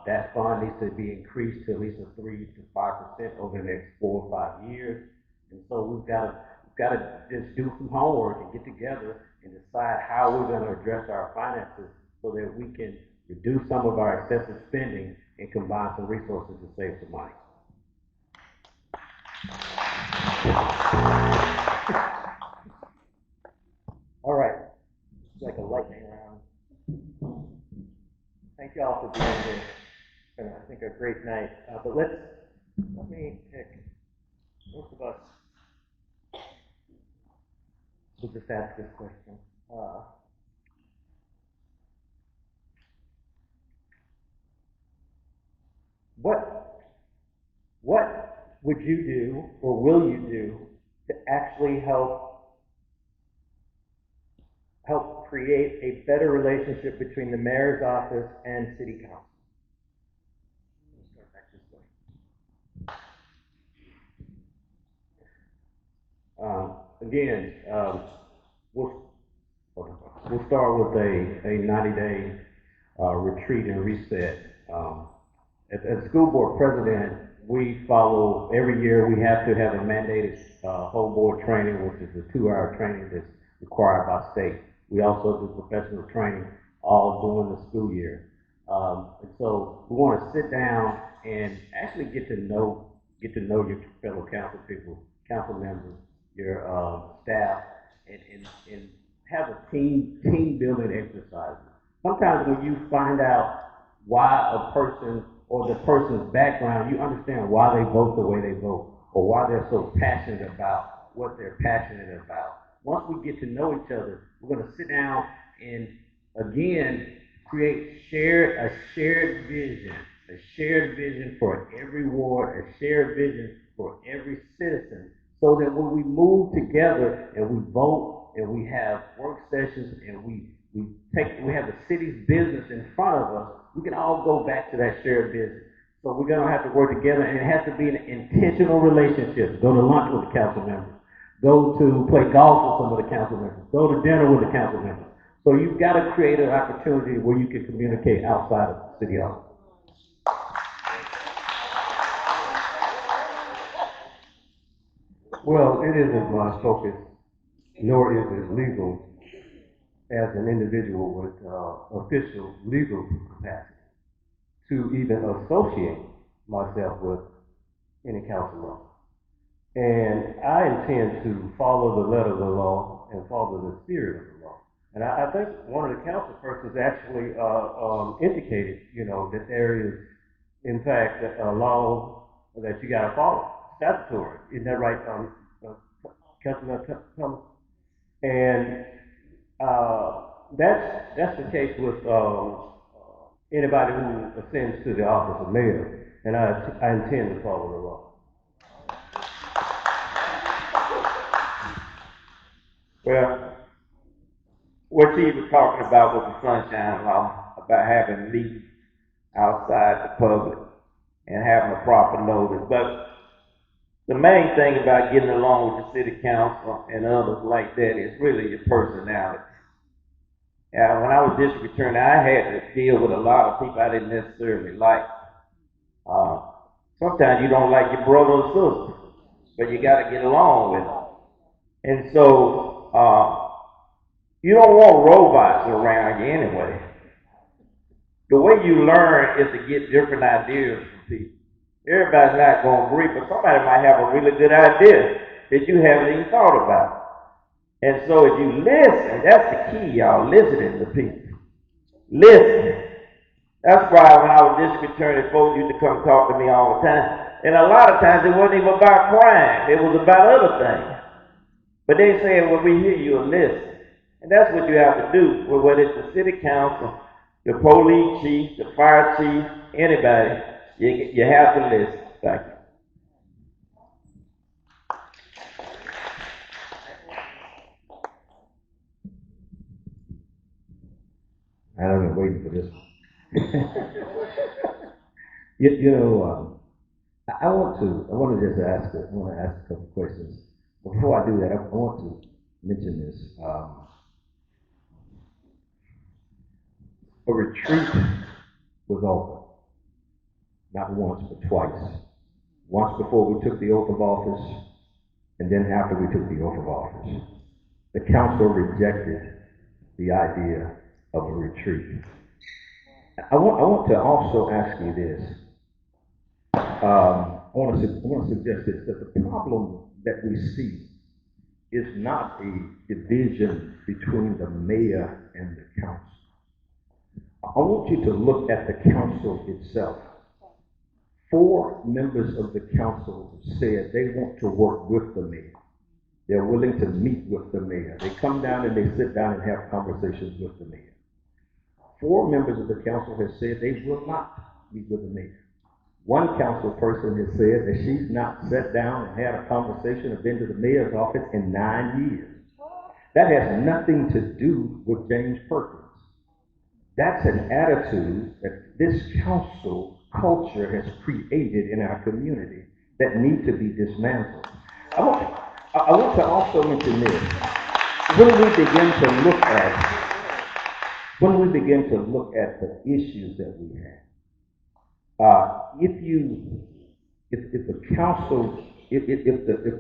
That fund needs to be increased to at least a 3 to 5% over the next 4 or 5 years. And so we've got to just do some homework and get together and decide how we're going to address our finances so that we can reduce some of our excessive spending and combine some resources to save some money. All right, it's like a lightning round. Thank you all for being here. It's been, I think, a great night. But let me pick, most of us will just ask this question. What would you do, or will you do, to actually help create a better relationship between the mayor's office and city council? Let's start back this way. Again, we'll start with a 90-day retreat and reset. As school board president, we follow, every year we have to have a mandated whole board training, which is a 2-hour training that's required by state. We also do professional training all during the school year. And so we want to sit down and actually get to know your fellow council members, your staff, and have a team building exercise. Sometimes when you find out why a person or the person's background, you understand why they vote the way they vote, or why they're so passionate about what they're passionate about. Once we get to know each other, we're going to sit down and, again, create a shared vision for every ward, a shared vision for every citizen, so that when we move together and we vote and we have work sessions and we have the city's business in front of us, we can all go back to that shared business. So we're going to have to work together, and it has to be an intentional relationship. Go to lunch with the council members. Go to play golf with some of the council members. Go to dinner with the council members. So you've got to create an opportunity where you can communicate outside of city hall. Well, it isn't my focus, nor is it legal as an individual with official legal capacity to even associate myself with any council law. And I intend to follow the letter of the law and follow the spirit of the law. And I think one of the council persons actually indicated, that there is, in fact, a law that you got to follow, statutory. Isn't that right, Councilman Thomas? And that's the case with anybody who ascends to the office of mayor, and I intend to follow the law. Well, what she was talking about was the sunshine law, about having meetings outside the public and having a proper notice. But the main thing about getting along with the city council and others like that is really your personality. When I was district attorney, I had to deal with a lot of people I didn't necessarily like. Uh, Sometimes you don't like your brother or sister, but you got to get along with them. And so you don't want robots around you anyway. The way you learn is to get different ideas from people. Everybody's not going to agree, but somebody might have a really good idea that you haven't even thought about. And so if you listen, that's the key, y'all, listening to people. Listening. That's why when I was district attorney, folks used to come talk to me all the time. And a lot of times it wasn't even about crime. It was about other things. But they said, when we hear you, listen. And that's what you have to do, whether it's the city council, the police chief, the fire chief, anybody, you have to listen. Thank you. I've been waiting for this one. I want to just ask a couple questions. Before I do that, I want to mention this. A retreat was open, not once, but twice. Once before we took the oath of office, and then after we took the oath of office. The council rejected the idea of a retreat. I want to also ask you this. I want to suggest this, that the problem that we see is not a division between the mayor and the council. I want you to look at the council itself. 4 members of the council said they want to work with the mayor. They're willing to meet with the mayor. They come down and they sit down and have conversations with the mayor. 4 members of the council have said they will not meet with the mayor. 1 council person has said that she's not sat down and had a conversation or been to the mayor's office in 9 years. That has nothing to do with James Perkins. That's an attitude that this council culture has created in our community that need to be dismantled. I want to also mention this. When we begin to look at the issues that we have, if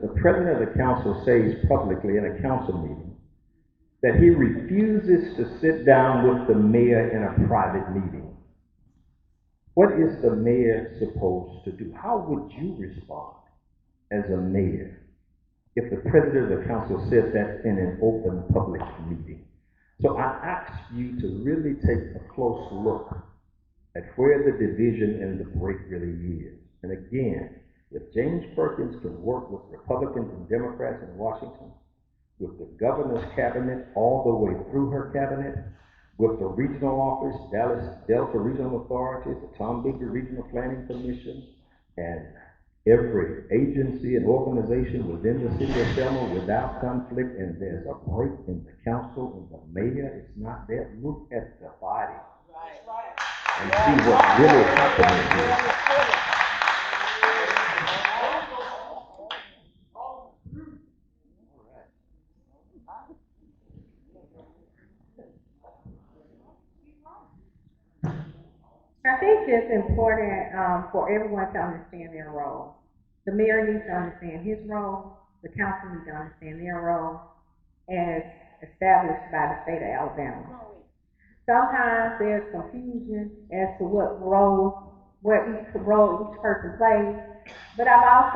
the president of the council says publicly in a council meeting that he refuses to sit down with the mayor in a private meeting, what is the mayor supposed to do? How would you respond as a mayor if the president of the council said that in an open public meeting? So I ask you to really take a close look at where the division and the break really is. And again, if James Perkins can work with Republicans and Democrats in Washington, with the governor's cabinet all the way through her cabinet, with the regional office, Delta Regional Authority, the Tom Bigby Regional Planning Commission, and every agency and organization within the city of Selma without conflict, and there's a break in the council and the mayor is not there, look at the body and see what's really happening here. I think it's important for everyone to understand their role. The mayor needs to understand his role. The council needs to understand their role as established by the state of Alabama. Sometimes there's confusion as to what each person plays. But I've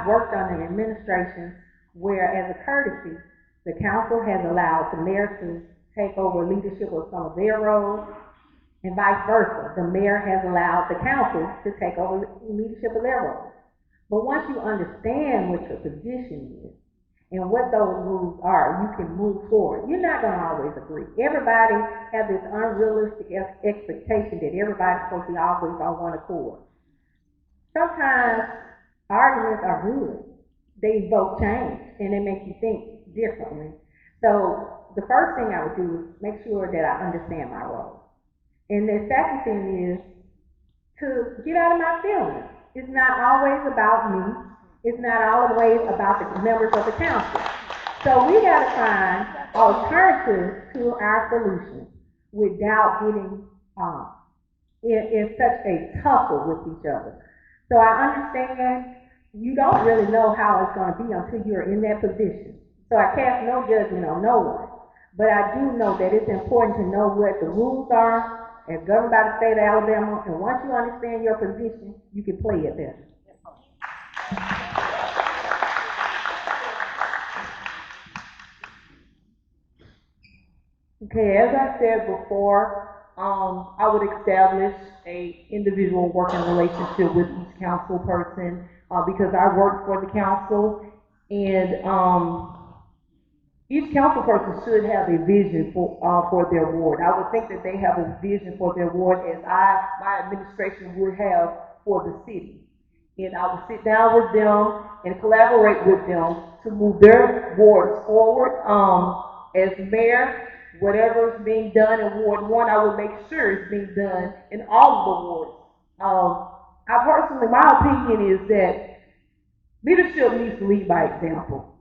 worked on an administration where, as a courtesy, the council has allowed the mayor to take over leadership of some of their roles, and vice versa. The mayor has allowed the council to take over leadership of their roles. But once you understand what your position is and what those rules are, you can move forward. You're not going to always agree. Everybody has this unrealistic expectation that everybody's supposed to be always on one accord. Sometimes arguments are good. They evoke change and they make you think differently. So the first thing I would do is make sure that I understand my role. And the second thing is to get out of my feelings. It's not always about me. It's not always about the members of the council. So we got to find alternatives to our solutions without getting in such a tussle with each other. So I understand you don't really know how it's going to be until you're in that position. So I cast no judgment on no one. But I do know that it's important to know what the rules are as governed by the state of Alabama. And once you understand your position, you can play it better. Okay, as I said before, I would establish a individual working relationship with each council person because I work for the council, and each council person should have a vision for their ward. I would think that they have a vision for their ward as my administration would have for the city. And I would sit down with them and collaborate with them to move their wards forward. As mayor, whatever is being done in Ward 1, I would make sure it's being done in all of the wards. My opinion is that leadership needs to lead by example.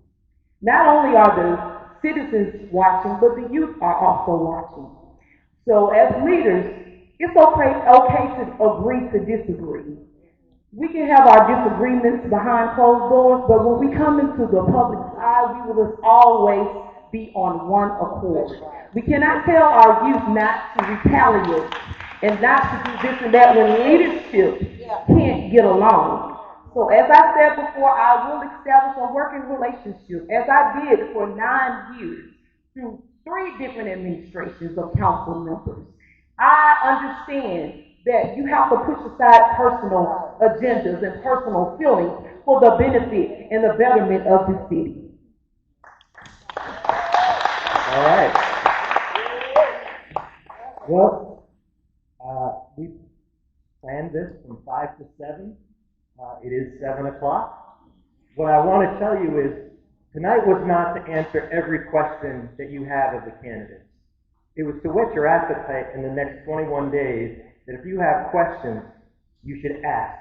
Not only are the citizens watching, but the youth are also watching. So as leaders, it's okay to agree to disagree. We can have our disagreements behind closed doors, but when we come into the public's eye, we will always be on one accord. We cannot tell our youth not to retaliate and not to do this and that when leadership can't get along. So as I said before, I will establish a working relationship, as I did for 9 years, through 3 different administrations of council members. I understand that you have to push aside personal agendas and personal feelings for the benefit and the betterment of the city. All right. Well, we planned this from 5 to 7. It is 7 o'clock. What I want to tell you is tonight was not to answer every question that you have of the candidates. It was to whet your appetite in the next 21 days that if you have questions, you should ask.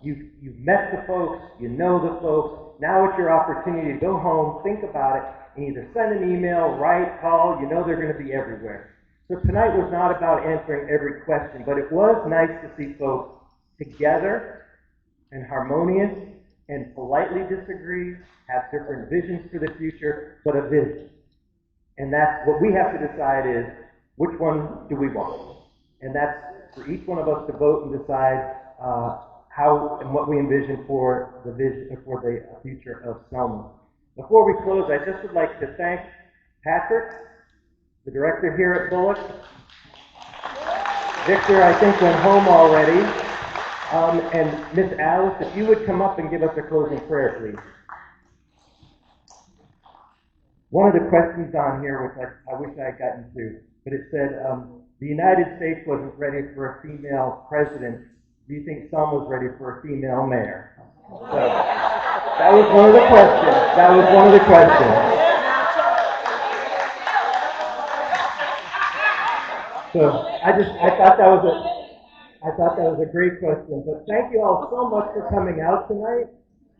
You've met the folks, you know the folks. Now it's your opportunity to go home, think about it, and either send an email, write, call. You know they're going to be everywhere. So tonight was not about answering every question, but it was nice to see folks together and harmonious and politely disagree, have different visions for the future, but a vision. And that's what we have to decide is, which one do we want? And that's for each one of us to vote and decide how and what we envision for the vision for the future of Selma. Before we close, I just would like to thank Patrick, the director here at Bulluck. Victor, I think, went home already. And Miss Alice, if you would come up and give us a closing prayer, please. One of the questions on here, which I wish I had gotten to, but it said, the United States wasn't ready for a female president. Do you think Selma's ready for a female mayor? So, that was one of the questions. That was one of the questions. So I thought that was a great question. But thank you all so much for coming out tonight.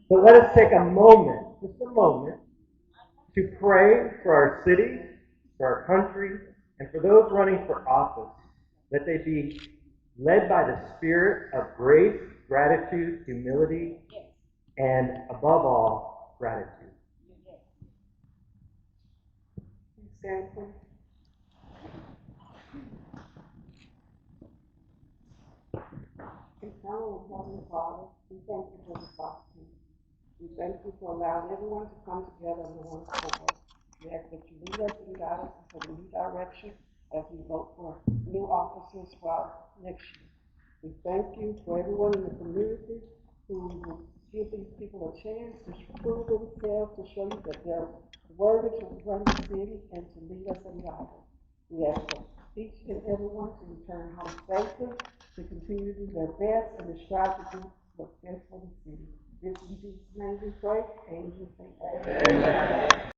But let us take a moment, just a moment, to pray for our city, for our country, and for those running for office, that they be led by the spirit of grace, gratitude, humility, and above all, gratitude. Stand, please. Eternal and Heavenly Father, we thank you for this opportunity. We thank you for allowing everyone to come together in one accord. We ask that you lead us and guide us into the new direction as we vote for new officers for our next year. We thank you for everyone in the community who will give these people a chance to prove themselves, to show you that they're worthy to run the city and to lead us and guide us. We ask that each and everyone to return home safely, to continue to do their best, and to strive to do what's best for the city. This in Jesus' name we pray. Amen.